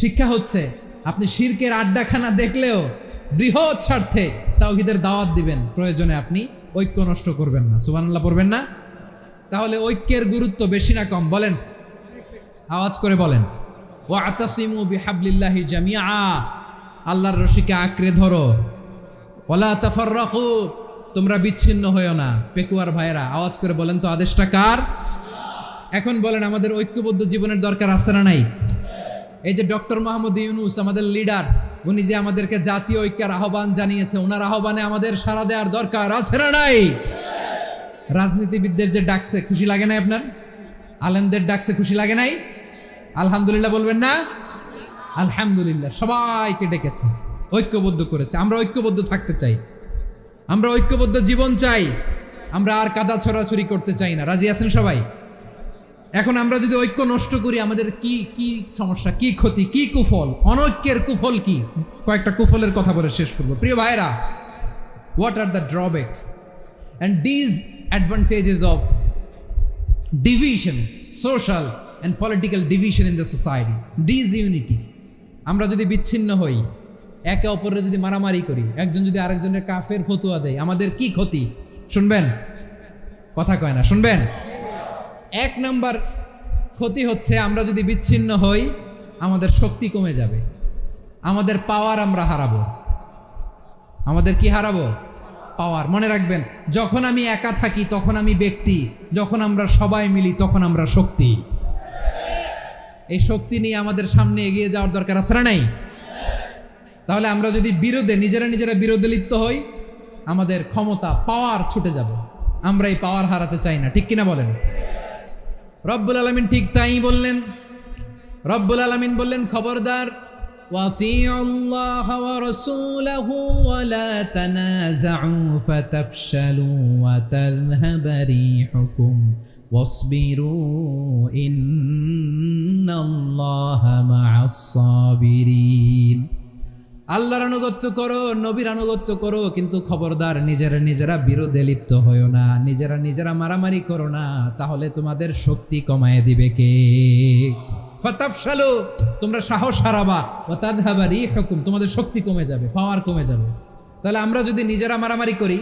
শিক্ষা হচ্ছে, আপনি শিরকের আড্ডাখানা দেখলেও বৃহৎ স্বার্থে তাওহীদের দাওয়াত দিবেন, প্রয়োজনে আপনি ঐক্য নষ্ট করবেন না। সুবহানাল্লাহ পড়বেন না? তাহলে ঐক্যের গুরুত্ব বেশি না কম? বলেন, আওয়াজ করে বলেন। ওয়াতাসিমু বিহাবলিল্লাহি জামিআ, আল্লাহর রশিকে আঁকড়ে ধরো। ওয়ালা তাফাররাকু, তোমরা বিচ্ছিন্ন হয়ো না। পেকুয়ার ভাইয়েরা আওয়াজ করে বলেন তো, আদেশটা কার? এখন বলেন, আমাদের ঐক্যবদ্ধ জীবনের দরকার আছে না নাই? এই যে ডক্টর মোহাম্মদ ইউনূস আমাদের লিডার, উনি যে আমাদেরকে জাতীয় ঐক্যের আহ্বান জানিয়েছে, ওনার আহ্বানে আমাদের সাড়া দেওয়ার দরকার আছে না নাই? রাজনীতিবিদদের যে ডাকছে, খুশি লাগে নাই আপনার? আলেমদের ডাকছে, খুশি লাগে নাই? আলহামদুলিল্লাহ বলবেন না? আলহামদুলিল্লাহ। সবাইকে ডেকেছে, ঐক্যবদ্ধ করেছে। আমরা ঐক্যবদ্ধ থাকতে চাই, আমরা ঐক্যবদ্ধ জীবন চাই। আমরা আর কাদা ছড়াছড়ি করতে চাই না। রাজি আছেন সবাই? এখন আমরা যদি ঐক্য নষ্ট করি আমাদের কি কি সমস্যা, কি ক্ষতি, কি কুফল, অনৈক্যের কুফল কি? কয়েকটা কুফলের কথা বলে শেষ করবো। প্রিয় ভাইরা, what are the drawbacks and disadvantages of division, social and political division in the society? Disunity. আমরা যদি বিচ্ছিন্ন হই, একে অপরের যদি মারামারি করি, একজন যদি আরেকজনের কাফের ফতোয়া দেয়, আমাদের কি ক্ষতি? শুনবেন? কথা কয় না, শুনবেন? এক নাম্বার ক্ষতি হচ্ছে আমরা যদি বিচ্ছিন্ন হই আমাদের শক্তি কমে যাবে, আমাদের পাওয়ার আমরা হারাবো। আমাদের কি হারাবো? পাওয়ার। মনে রাখবেন, যখন আমি একা থাকি তখন আমি ব্যক্তি, যখন আমরা সবাই মিলি তখন আমরা শক্তি। এই শক্তি নিয়ে আমাদের সামনে এগিয়ে যাওয়ার দরকার আছে না নাই? তাহলে আমরা যদি নিজেরা বিরোধে লিপ্ত হই আমাদের ক্ষমতা, পাওয়ার ছুটে যাবে। আমরা এই পাওয়ার হারাতে চাই না, ঠিক কিনা বলেন? রব্বুল আলামিন ঠিক তাই বললেন। রব্বুল আলামিন বললেন, খবরদার, ওয়াতিউল্লাহ ওয়া রাসূলাহু ওয়া লা তানাযাউ ফাতাফশালু ওয়া তাযহাবা রিহুকুম ওয়াসবিরু ইন্নাল্লাহা মা'আস সাবিরিন। আল্লাহর আনুগত্য করো, নবীর আনুগত্য করো, কিন্তু খবরদার নিজেরা বিরোধে লিপ্ত হয়ো না, নিজেরা মারামারি করো না, তাহলে তোমাদের শক্তি কমায় দিবে কে? ফাতাফশালু, তোমরা সাহস হারাবা, ওয়া তাযহাবা রিহুকুম, তোমাদের শক্তি কমে যাবে, পাওয়ার কমে যাবে। তাহলে আমরা যদি নিজেরা মারামারি করি,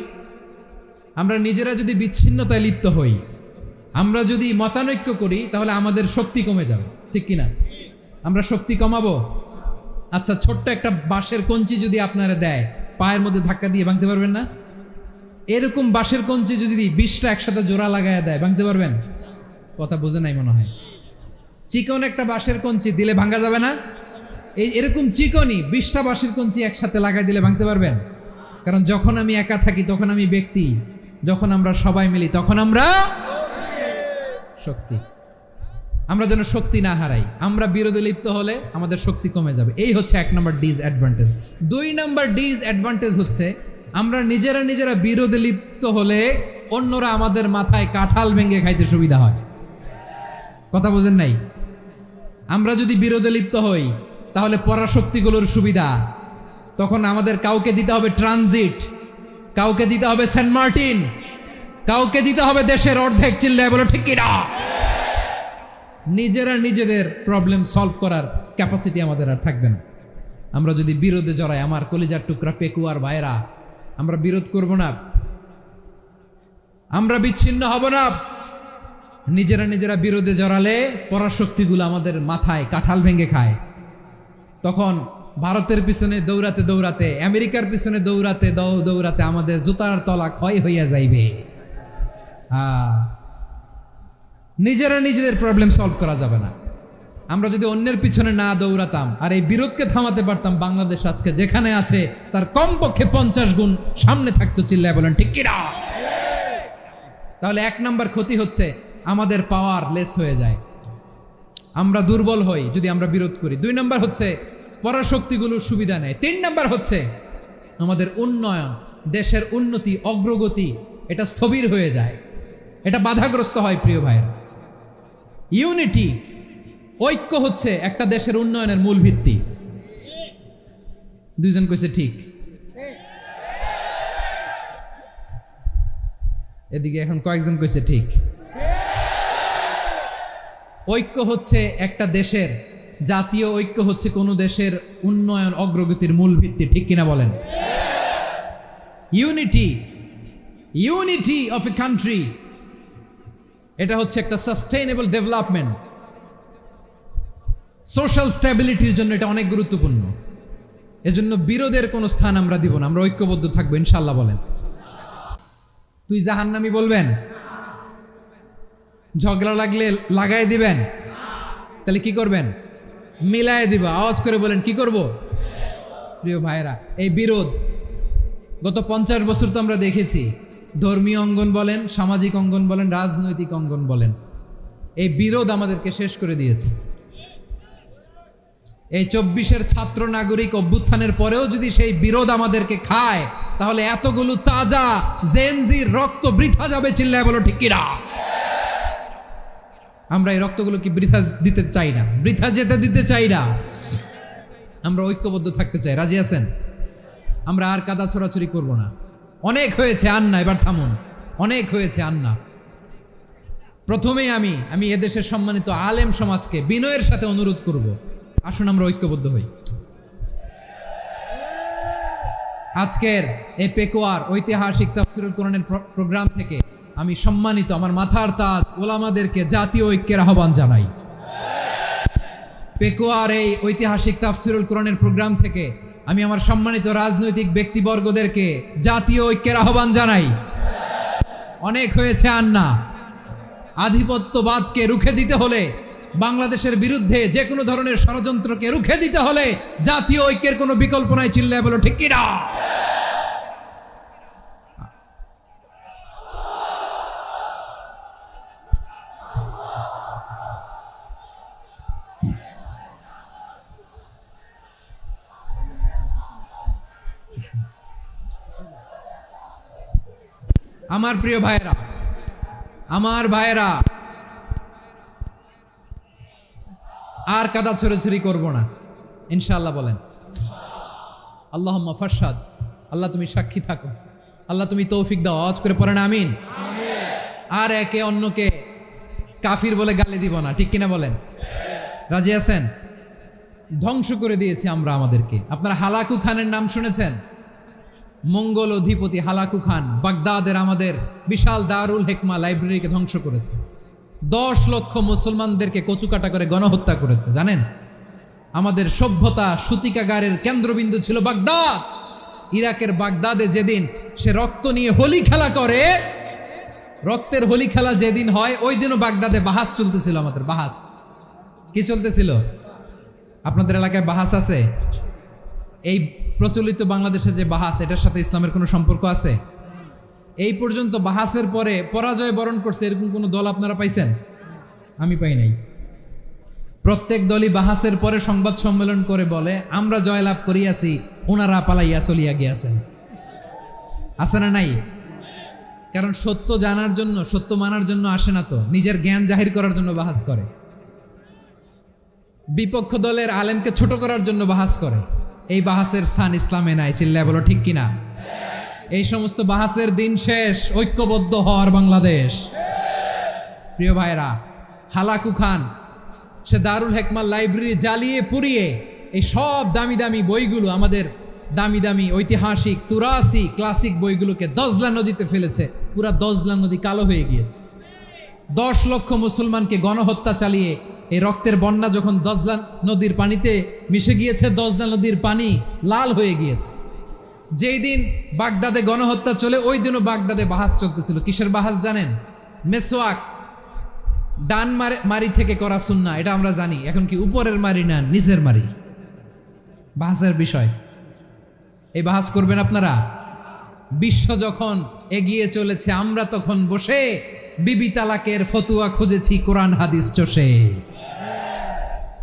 আমরা নিজেরা যদি বিচ্ছিন্নতায় লিপ্ত হই, আমরা যদি মতানৈক্য করি, তাহলে আমাদের শক্তি কমে যাবে, ঠিক কিনা? আমরা শক্তি কমাবো। আচ্ছা, ছোট্ট একটা বাঁশের কঞ্চি যদি আপনারা দেয়, পায়ের মধ্যে ধাক্কা দিয়ে ভাঙতে পারবেন না? এরকম বাঁশের কঞ্চি যদি 20টা একসাথে জোড়া লাগায় দেয়, ভাঙতে পারবেন? কথা বোঝে নাই মনে হয়। চিকন একটা বাঁশের কঞ্চি দিলে ভাঙা যাবে না? এরকম চিকনই 20টা বাঁশের কঞ্চি একসাথে লাগাই দিলে ভাঙতে পারবেন? কারণ যখন আমি একা থাকি তখন আমি ব্যক্তি, যখন আমরা সবাই মিলি তখন আমরা শক্তি। আমরা যেন শক্তি না হারাই। আমরা বিরোধে লিপ্ত হলে আমাদের শক্তি কমে যাবে। এই হচ্ছে 1 নম্বর ডিসঅ্যাডভান্টেজ। 2 নম্বর ডিসঅ্যাডভান্টেজ হচ্ছে আমরা নিজেরা বিরোধে লিপ্ত হলে অন্যরা আমাদের মাথায় কাঁঠাল ভেঙে খাইতে সুবিধা হয়। কথা বোঝেন নাই? আমরা যদি বিরোধে লিপ্ত হই তাহলে পরাশক্তিগুলোর সুবিধা, তখন আমাদের কাউকে দিতে হবে ট্রানজিট, কাউকে দিতে হবে সেন্ট মার্টিন, কাউকে দিতে হবে দেশের অর্ধেক। চিল্লায় বলো ঠিক কিনা? নিজেদের প্রবলেম সলভ করার ক্যাপাসিটি আমাদের আর থাকবে না। আমরা যদি বিরোধে জড়াই, আমার কলিজার টুকরা পেকুয়ার ভাইরা, আমরা বিরোধ করব না, আমরা বিচ্ছিন্ন হব না। নিজেরা বিরোধে জড়ালে পরাশক্তিগুলো আমাদের মাথায় কাঁঠাল ভেঙে খায়। তখন ভারতের পিছনে দৌড়াতে, আমেরিকার পিছনে দৌড়াতে আমাদের জুতার তলা ক্ষয় হইয়া যাইবে। নিজেদের প্রবলেম সলভ করা যাবে না। আমরা যদি অন্যের পিছনে না দৌড়াতাম আর এই বিরোধকে থামাতে পারতাম, বাংলাদেশ আজকে যেখানে আছে তার কমপক্ষে 50 গুণ সামনে থাকতো। চিল্লায় বলেন ঠিক কিনা? তাহলে 1 নম্বর ক্ষতি হচ্ছে আমাদের পাওয়ার লেস হয়ে যায়, আমরা দুর্বল হই যদি আমরা বিরোধ করি। 2 নম্বর হচ্ছে পরাশক্তিগুলোর সুবিধা নেয়। 3 নম্বর হচ্ছে আমাদের উন্নয়ন, দেশের উন্নতি, অগ্রগতি, এটা স্থবির হয়ে যায়, এটা বাধাগ্রস্ত হয়। প্রিয় ভাইরা, ইউনিটি, ঐক্য হচ্ছে একটা দেশের উন্নয়নের মূল ভিত্তি। 2 জন কইছে ঠিক। এদিকে এখন কয়েকজন কইছে ঠিক। ঐক্য হচ্ছে একটা দেশের, জাতীয় ঐক্য হচ্ছে কোনো দেশের উন্নয়ন, অগ্রগতির মূল ভিত্তি, ঠিক কিনা বলেন? ইউনিটি অফ এ কান্ট্রি, এটা হচ্ছে একটা সাস্টেইনেবল ডেভেলপমেন্ট, সোশ্যাল স্ট্যাবিলিটির জন্য এটা অনেক গুরুত্বপূর্ণ। এজন্য বিরোধের কোনো স্থান আমরা দিব না, আমরা ঐক্যবদ্ধ থাকবো ইনশাআল্লাহ। বলেন, তুই জাহান্নামী বলবেন? ঝগড়া লাগলে লাগাই দিবেন? তাহলে কি করবেন? মিলায় দিব। আওয়াজ করে বলেন, কি করব? প্রিয় ভাইরা, এই বিরোধ গত 50 বছর তো আমরা দেখেছি, ধর্মীয় অঙ্গন বলেন, সামাজিক অঙ্গন বলেন, রাজনৈতিক অঙ্গন বলেন, এই বিরোধ আমাদেরকে শেষ করে দিয়েছে। এই 24-এর ছাত্র নাগরিক অভ্যুত্থানের পরেও যদি সেই বিরোধ আমাদেরকে খায়, তাহলে এতগুলো তাজা জেনজির রক্ত বৃথা যাবে। চিল্লায় বলো ঠিক কিনা? আমরা এই রক্তগুলো কি বৃথা দিতে চাই না, বৃথা যেতে দিতে চাই না। আমরা ঐক্যবদ্ধ থাকতে চাই। রাজি আছেন? আমরা আর কাদা ছোড়াছুরি করব না। অনেক হয়েছে, আন্না, এবার থামুন। অনেক হয়েছে, আন্না। প্রথমেই আমি এদেশের সম্মানিত আলেম সমাজকে বিনয়ের সাথে অনুরোধ করব, আসুন আমরা ঐক্যবদ্ধ হই। আজকের এই পেকুয়ার ঐতিহাসিক তাফসীরুল কোরআনের প্রোগ্রাম থেকে আমি সম্মানিত আমার মাথার তাজ ওলামাদেরকে জাতীয় ঐক্যের আহ্বান জানাই। পেকুয়ার এই ঐতিহাসিক তাফসীরুল কোরআনের প্রোগ্রাম থেকে আমি আমার সম্মানিত রাজনৈতিক ব্যক্তিবর্গদেরকে জাতীয় ঐক্যের আহ্বান জানাই। অনেক হয়েছে, আন্না। আধিপত্যবাদকে রুখে দিতে হলে, বাংলাদেশের বিরুদ্ধে যে কোনো ধরনের ষড়যন্ত্রকে রুখে দিতে হলে জাতীয় ঐক্যের কোনো বিকল্প নাই। চিল্লায় বলো ঠিক কিনা? আমার প্রিয় ভাইয়েরা, আমার ভাইয়েরা, আর কাদা ছড়াছড়ি করব না, ইনশাআল্লাহ। বলেন আল্লাহুম্মা ফারশাদ। আল্লাহ তুমি সাক্ষী থাকো, আল্লাহ তুমি তৌফিক দাও। আওয়াজ করে পড়েন আমিন। আর একে অন্যকে কাফির বলে গালি দিব না, ঠিক কিনা বলেন? রাজি আছেন? ধ্বংস করে দিয়েছি আমরা আমাদেরকে। আপনারা হালাকু খানের নাম শুনেছেন? মঙ্গল অধিপতি হালাকু খান বাগদাদের আমাদের বিশাল দারুল হিকমা লাইব্রেরিকে ধ্বংস করেছে। 10 লক্ষ মুসলমানদেরকে কচুকাটা করে গণহত্যা করেছে। জানেন, আমাদের সভ্যতা সূতিকাগারের কেন্দ্রবিন্দু ছিল বাগদাদ। ইরাকের বাগদাদে যেদিন সে রক্ত নিয়ে হোলি খেলা করে, রক্তের হোলি খেলা যেদিন হয়, ওই দিনও বাগদাদে বাহাস চলতেছিল। আমাদের বাহাস কি চলতেছিল? আপনাদের এলাকায় বাহাস আছে? এই প্রচলিত বাংলাদেশে যে বাহাস, এটার সাথে ইসলামের কোনো সম্পর্ক আছে? এই পর্যন্ত বাহাসের পরে পরাজয় বরণ করছে এরকম কোন দল আপনারা পাইছেন? আমি পাই নাই। প্রত্যেক দলই বাহাসের পরে সংবাদ সম্মেলন করে বলে, আমরা জয়লাভ করিয়াছি, ওনারা পালাইয়া চলিয়া গিয়াছেন। আছে না নাই? কারণ সত্য জানার জন্য, সত্য মানার জন্য আসে না তো, নিজের জ্ঞান জাহির করার জন্য বাহাস করে। বিপক্ষ দলের আলেমকে ছোট করার জন্য বাহাস করে। এই বাহাসের স্থান ইসলামে নাই। চিল্লায় বলো ঠিক কিনা? এই সমস্ত বাহাসের দিন শেষ। ঐক্যবদ্ধ হওয়ার বাংলাদেশ। প্রিয় ভাইরা, হালাকু খান সে দারুল হিকমা লাইব্রেরি জ্বালিয়ে পুড়িয়ে এই সব দামি দামি বইগুলো, আমাদের দামি দামি ঐতিহাসিক তুরাসি ক্লাসিক বইগুলোকে দজলা নদীতে ফেলেছে। পুরা দজলা নদী কালো হয়ে গিয়েছে। 10 লক্ষ মুসলমানকে গণহত্যা চালিয়ে এই রক্তের বন্যা যখন দজলা নদীর পানিতে মিশে গিয়েছে, দজলা নদীর পানি লাল হয়ে গিয়েছে। যেই দিন বাগদাদে গণহত্যা চলে, ওই দিনও বাগদাদে বাহাস চলতেছিল। কিসের বাহাস জানেন? মেসওয়াক, ডান মারি থেকে করা সুন্নাহ, এটা আমরা জানি। এখন কি উপরের মারি না নিচের মারি? বাহাসের বিষয়। এই বাহাস করবেন আপনারা? বিশ্ব যখন এগিয়ে চলেছে, আমরা তখন বসে বিবি তালাকের ফতুয়া খুঁজেছি কোরআন হাদিস চষে।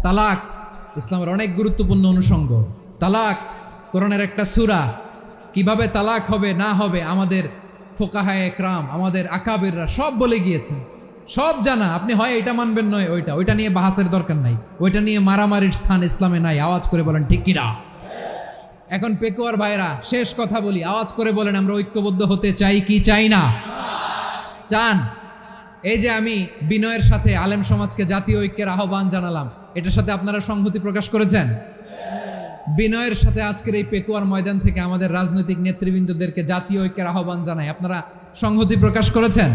তালাক ইসলামের অনেক গুরুত্বপূর্ণ অনুষঙ্গ। তালাক কোরআনের একটা সূরা। কিভাবে তালাক হবে না হবে আমাদের ফোকাহায়ে একরাম, আমাদের আকাবেররা সব বলে গিয়েছেন, সব জানা। আপনি হয় এটা মানবেন, নয় ওইটা নিয়ে বাহাসের দরকার নাই, ওইটা নিয়ে মারামারির স্থান ইসলামে নাই। আওয়াজ করে বলেন ঠিক কিনা? এখন পেকুয়ার ভাইরা, শেষ কথা বলি, আওয়াজ করে বলেন আমরা ঐক্যবদ্ধ হতে চাই কি চাই না? চান? এই যে আমি বিনয়ের সাথে আলেম সমাজকে জাতীয় ঐক্যের আহ্বান জানালাম, এটার সাথে আপনারা সংহতি প্রকাশ করেছেন? বিনয়ের সাথে আজকের এই পেকুয়ার ময়দান থেকে আমাদের রাজনৈতিক নেতৃবৃন্দদেরকে জাতীয় ঐক্যের আহ্বান জানাই, আপনারা সংহতি প্রকাশ করেছেন?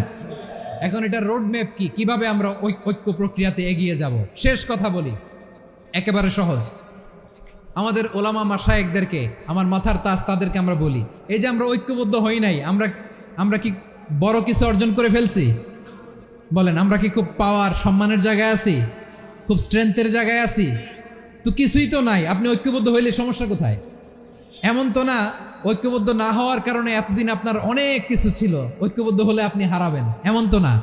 এখন এটা রোড ম্যাপ কি, কিভাবে আমরা ঐক্য প্রক্রিয়াতে এগিয়ে যাব? শেষ কথা বলি, একেবারে সহজ। আমাদের ওলামা মাশায়েখদেরকে, আমার মাথার তাজ তাদেরকে আমরা বলি, এই যে আমরা ঐক্যবদ্ধ হই নাই, আমরা কি বড় কিছু অর্জন করে ফেলছি? বলেন, আমরা কি খুব পাওয়ার সম্মানের জায়গায় আছি? খুব স্ট্রেংথের জায়গায় আছি? তো কিছুই তো নাই। আপনি ঐক্যবদ্ধ হইলে সমস্যা কোথায়? এমন তো না ঐক্যবদ্ধ না হওয়ার কারণে এতদিন আপনার অনেক কিছু ছিল, ঐক্যবদ্ধ হলে আপনি হারাবেন, এমন তো না।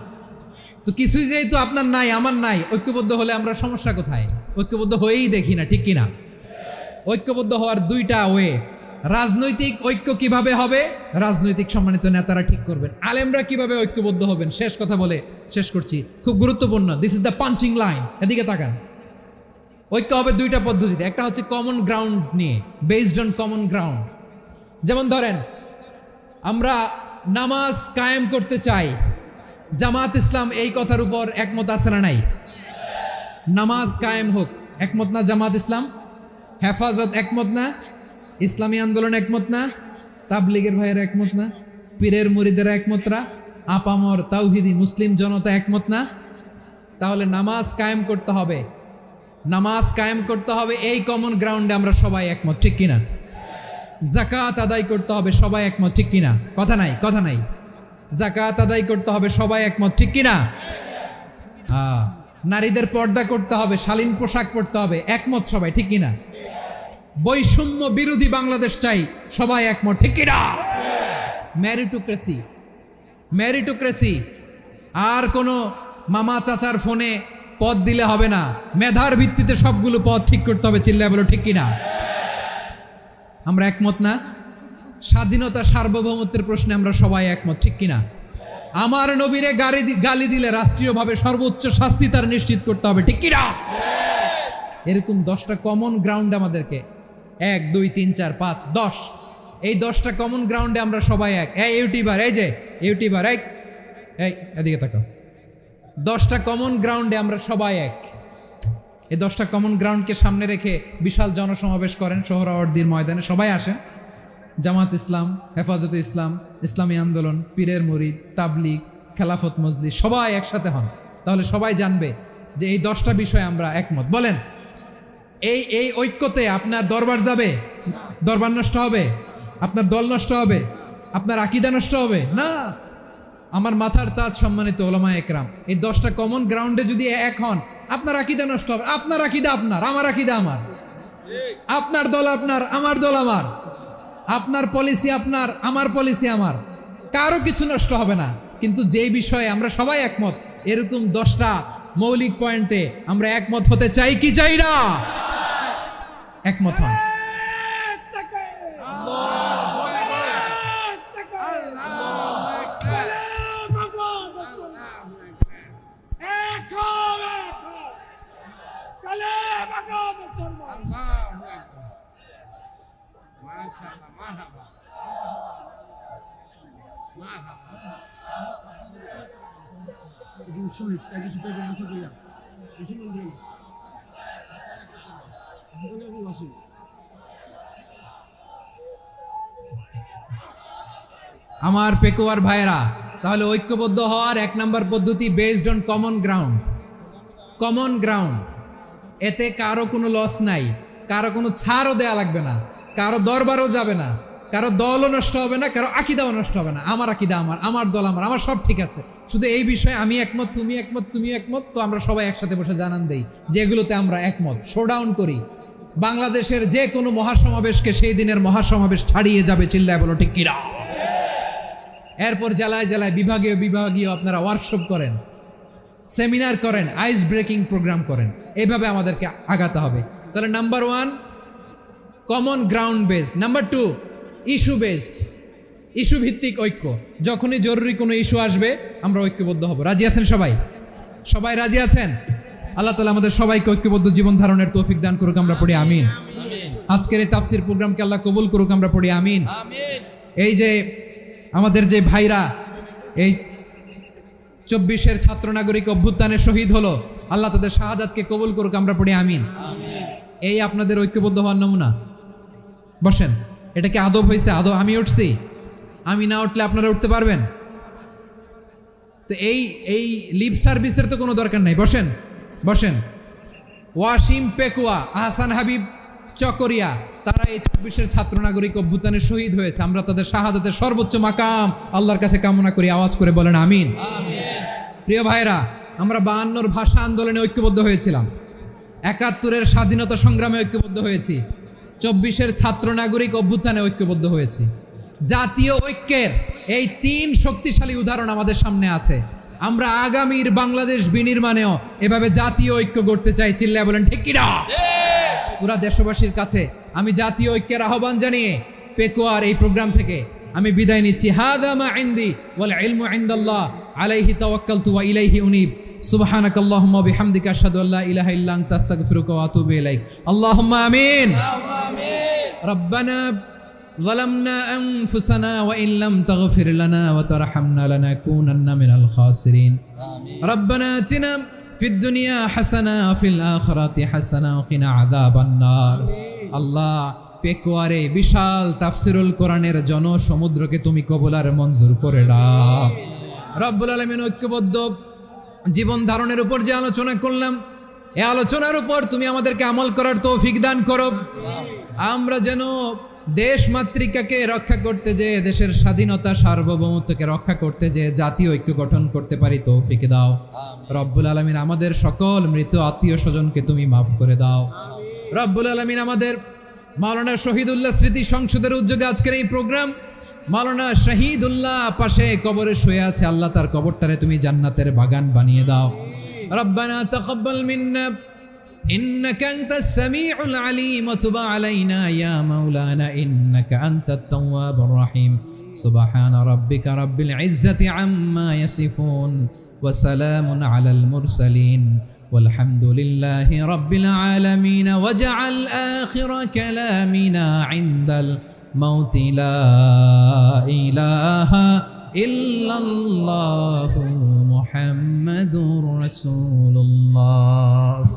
তো কিছুই যেহেতু আপনার নাই আমার নাই, ঐক্যবদ্ধ হলে আমরা সমস্যা কোথায়? ঐক্যবদ্ধ হয়েই দেখি না, ঠিক কিনা? ঐক্যবদ্ধ হওয়ার দুইটা ওয়ে। রাজনৈতিক ঐক্য কিভাবে হবে? রাজনৈতিক সম্মানিত নেতারা ঠিক করবেন। আলেমরা কিভাবে ঐক্যবদ্ধ হবেন? শেষ কথা বলে শেষ করছি, খুব গুরুত্বপূর্ণ। This is the punching line. এদিকে তাকান। ঐক্য হবে দুইটা পদ্ধতিতে। একটা হচ্ছে কমন গ্রাউন্ড নিয়ে, বেসড অন কমন গ্রাউন্ড। যেমন ধরেন, আমরা নামাজ কায়েম করতে চাই, জামাত ইসলাম এই কথার উপর একমত আছে না নাই? নামাজ কায়েম হোক, একমত না জামাত ইসলাম? হেফাজত একমত না? ইসলামী আন্দোলন একমত না? তাবলিগের ভাইয়েরা একমত না? পীরের মুরিদেরা একমত না? আপামর তাওহিদি মুসলিম জনতা একমত না? তাহলে নামাজ কায়েম করতে হবে। নামাজ কায়েম করতে হবে এই কমন গ্রাউন্ডে আমরা সবাই একমত, ঠিক কিনা? যাকাত আদায় করতে হবে, সবাই একমত, ঠিক কিনা? কথা নাই, কথা নাই। যাকাত আদায় করতে হবে, সবাই একমত, ঠিক কিনা? নারীদের পর্দা করতে হবে, শালীন পোশাক পরতে হবে, একমত সবাই, ঠিক কিনা? বৈষম্য বিরোধী বাংলাদেশ চাই, সবাই একমত, ঠিক কিনা? Meritocracy, meritocracy. আর কোনো মামা চাচার ফোনে পদ দিলে হবে না, মেধার ভিত্তিতে সবগুলো পদ ঠিক করতে হবে, চিল্লায় বলো ঠিক কিনা? আমরা একমত না? স্বাধীনতা সার্বভৌমত্বের প্রশ্নে আমরা সবাই একমত, ঠিক কিনা? আমার নবীরে গালি দিলে রাষ্ট্রীয়ভাবে সর্বোচ্চ শাস্তি তার নিশ্চিত করতে হবে, ঠিক কিনা? এরকম 10টা কমন গ্রাউন্ড আমাদেরকে, 1 2 3 4 5 10, এই 10টা কমন গ্রাউন্ডে আমরা সবাই এক। এই ইউটিউবার, এই যে ইউটিউবার, এই এদিকে তাকাও। 10টা কমন গ্রাউন্ডে আমরা সবাই এক। এই 10টা কমন গ্রাউন্ডকে সামনে রেখে বিশাল জনসমাবেশ করেন সোহরাওয়ার্দীর ময়দানে, সবাই আসেন। জামাত ইসলাম, হেফাজতে ইসলাম, ইসলামী আন্দোলন, পীরের মুরিদ, তাবলিগ, খেলাফত মজলিস, সবাই একসাথে হন। তাহলে সবাই জানবে যে এই 10টা বিষয়ে আমরা একমত। বলেন, এই ঐক্যতে আপনার দরবার যাবে? দরবার নষ্ট হবে? আপনার দল নষ্ট হবে? আপনার আকীদা নষ্ট হবে? না। আমার মাথার তাজ সম্মানিত ওলামা একরাম, এই 10টা কমন গ্রাউন্ডে যদি এক হন, আপনার আকীদা নষ্ট হবে? আপনার আকীদা আপনার, আমার আকীদা আমার, আপনার দল আপনার, আমার দল আমার, আপনার পলিসি আপনার, আমার পলিসি আমার, কারো কিছু নষ্ট হবে না। কিন্তু যেই বিষয়ে আমরা সবাই একমত, এরকম 10টা মৌলিক পয়েন্টে আমরা একমত হতে চাই কি চাই না? একমত হন। আমার পেকুয়ার ভাইয়েরা, তাহলে ঐক্যবদ্ধ হওয়ার 1 নম্বর পদ্ধতি based on common ground. Common ground, এতে কারো কোনো লস নাই, কারো কোনো ছাড়ও দেয়া লাগবে না, কারো দরবারও যাবে না, কারো দলও নষ্ট হবে না, কারো আকীদাও নষ্ট হবে না। আমার আকীদা আমার, আমার দল আমার, আমার সব ঠিক আছে। শুধু এই বিষয়ে আমি একমত, তুমি একমত, তুমি একমত, তো আমরা সবাই একসাথে বসে জানান দেই যে এগুলোতে আমরা একমত। শোডাউন করি। বাংলাদেশের যে কোনো মহাসমাবেশকে সেই দিনের মহাসমাবেশ ছাড়িয়ে যাবে, চিল্লায় বলো ঠিক কিনা? এরপর জেলায় জেলায় বিভাগীয় বিভাগীয় আপনারা ওয়ার্কশপ করেন, সেমিনার করেন, আইস ব্রেকিং প্রোগ্রাম করেন। এইভাবে আমাদেরকে আগাতে হবে। তাহলে number 1 common ground based. Number 2 issue based, issue ভিত্তিক ঐক্য। যখনই জরুরি কোনো ইস্যু আসবে আমরা ঐক্যবদ্ধ হব। রাজি আছেন সবাই? সবাই রাজি আছেন? আল্লাহ তাআলা আমাদের সবাইকে ঐক্যবদ্ধ জীবন ধারণের তৌফিক দান করুক, আমরা পড়ি আমিন। আজকের এই তাফসীর প্রোগ্রামকে আল্লাহ কবুল করুক, আমরা পড়ি আমিন। এই যে আমাদের যে ভাইরা এই 24-এর ছাত্র নাগরিক অভ্যুত্থানে শহীদ হলো, আল্লাহ তাদের শাহাদাতকে কবুল করুক, আমরা পড়ি আমিন। এই আপনাদের ঐক্যবদ্ধ হওয়ার নমুনা। বসেন। এটা কি আদব হয়েছে? আদব? আমি উঠছি, আমি না উঠলে আপনারা উঠতে পারবেন? তো এই লিপ সার্ভিসের তো কোনো দরকার নাই। বসেন, বসেন। ওয়াসিম পেকুয়া, আহসান হাবিব চকরিয়া, তারা এই 24-এর ছাত্র নাগরিক অভ্যুত্থানে শহীদ হয়েছে। আমরা তাদের শাহাদাতের সর্বোচ্চ মাকাম আল্লাহর কাছে কামনা করি। আওয়াজ করে বলেন আমিন। প্রিয় ভাইরা, আমরা 52-র ভাষা আন্দোলনে ঐক্যবদ্ধ হয়েছিলাম, 71-এর স্বাধীনতা সংগ্রামে ঐক্যবদ্ধ হয়েছি, 24-এর ছাত্র নাগরিক অভ্যুত্থানে ঐক্যবদ্ধ হয়েছি। জাতীয় ঐক্যের এই 3 শক্তিশালী উদাহরণ আমাদের সামনে আছে। আমরা আগামীর বাংলাদেশ বিনির্মাণেও এভাবে জাতীয় ঐক্য করতে চাই। চিল্লায় বলেন ঠিক কিনা? পুরা দেশবাসীর কাছে আমি জাতীয় ঐক্যের আহ্বান জানিয়ে পেকুয়ার এই প্রোগ্রাম থেকে আমি বিদায় নিচ্ছি। হাদা মা ইনদি ওয়াল ইলমু ইনদাল্লাহ আলাইহি তাওয়াক্কালতু ওয়া ইলাইহি উনীব। সুবহানাকাল্লাহুম্মা ওয়া বিহামদিকা আশহাদু আল্লা ইলাহা ইল্লা আনতা আস্তাগফিরুকা ওয়া আতুবু ইলাইক। আল্লাহুম্মা আমিন। রব্বানা ظلمنا أنفسنا وإن لم تغفر لنا وترحمنا لنكونن من الخاسرين. ربنا آتنا في الدنيا حسنة وفي الآخرة حسنة وقنا عذاب النار. আল্লাহ পেকুয়ারে বিশাল তাফসিরুল কোরআনের জনসমুদ্রকে তুমি কবুল আর মঞ্জুর করে দাও। রব্বুল আলামিন ঐক্যবদ্ধ জীবন ধারণের উপর যে আলোচনা করলাম, এই আলোচনার উপর তুমি আমাদেরকে আমল করার তৌফিক দান করো। আমরা যেন দেশ মাতৃকাকে রক্ষা করতে যে, দেশের স্বাধীনতা সার্বভৌমত্বকে রক্ষা করতে যে জাতীয় ঐক্য গঠন করতে পারি তৌফিক দাও। রব্বুল আলামিন আমাদের সকল মৃত আত্মীয় স্বজনকে তুমি মাফ করে দাও। রব্বুল আলামিন আমাদের মাওলানা শহীদুল্লাহ স্মৃতি সংসদের উদ্যোগে আজকের এই প্রোগ্রাম, মাওলানা শহীদুল্লাহ পাশে কবরে শুয়ে আছে, আল্লাহ তার কবরটারে তুমি জান্নাতের বাগান বানিয়ে দাও। রব্বানা তাকাব্বাল মিন্না إنك أنت السميع العليم وتب علينا يا مولانا إنك أنت التواب الرحيم. سبحان ربك رب العزة عما يصفون وسلام على المرسلين والحمد لله رب العالمين. واجعل آخر كلامنا عند الموت لا إله إلا الله محمد رسول الله.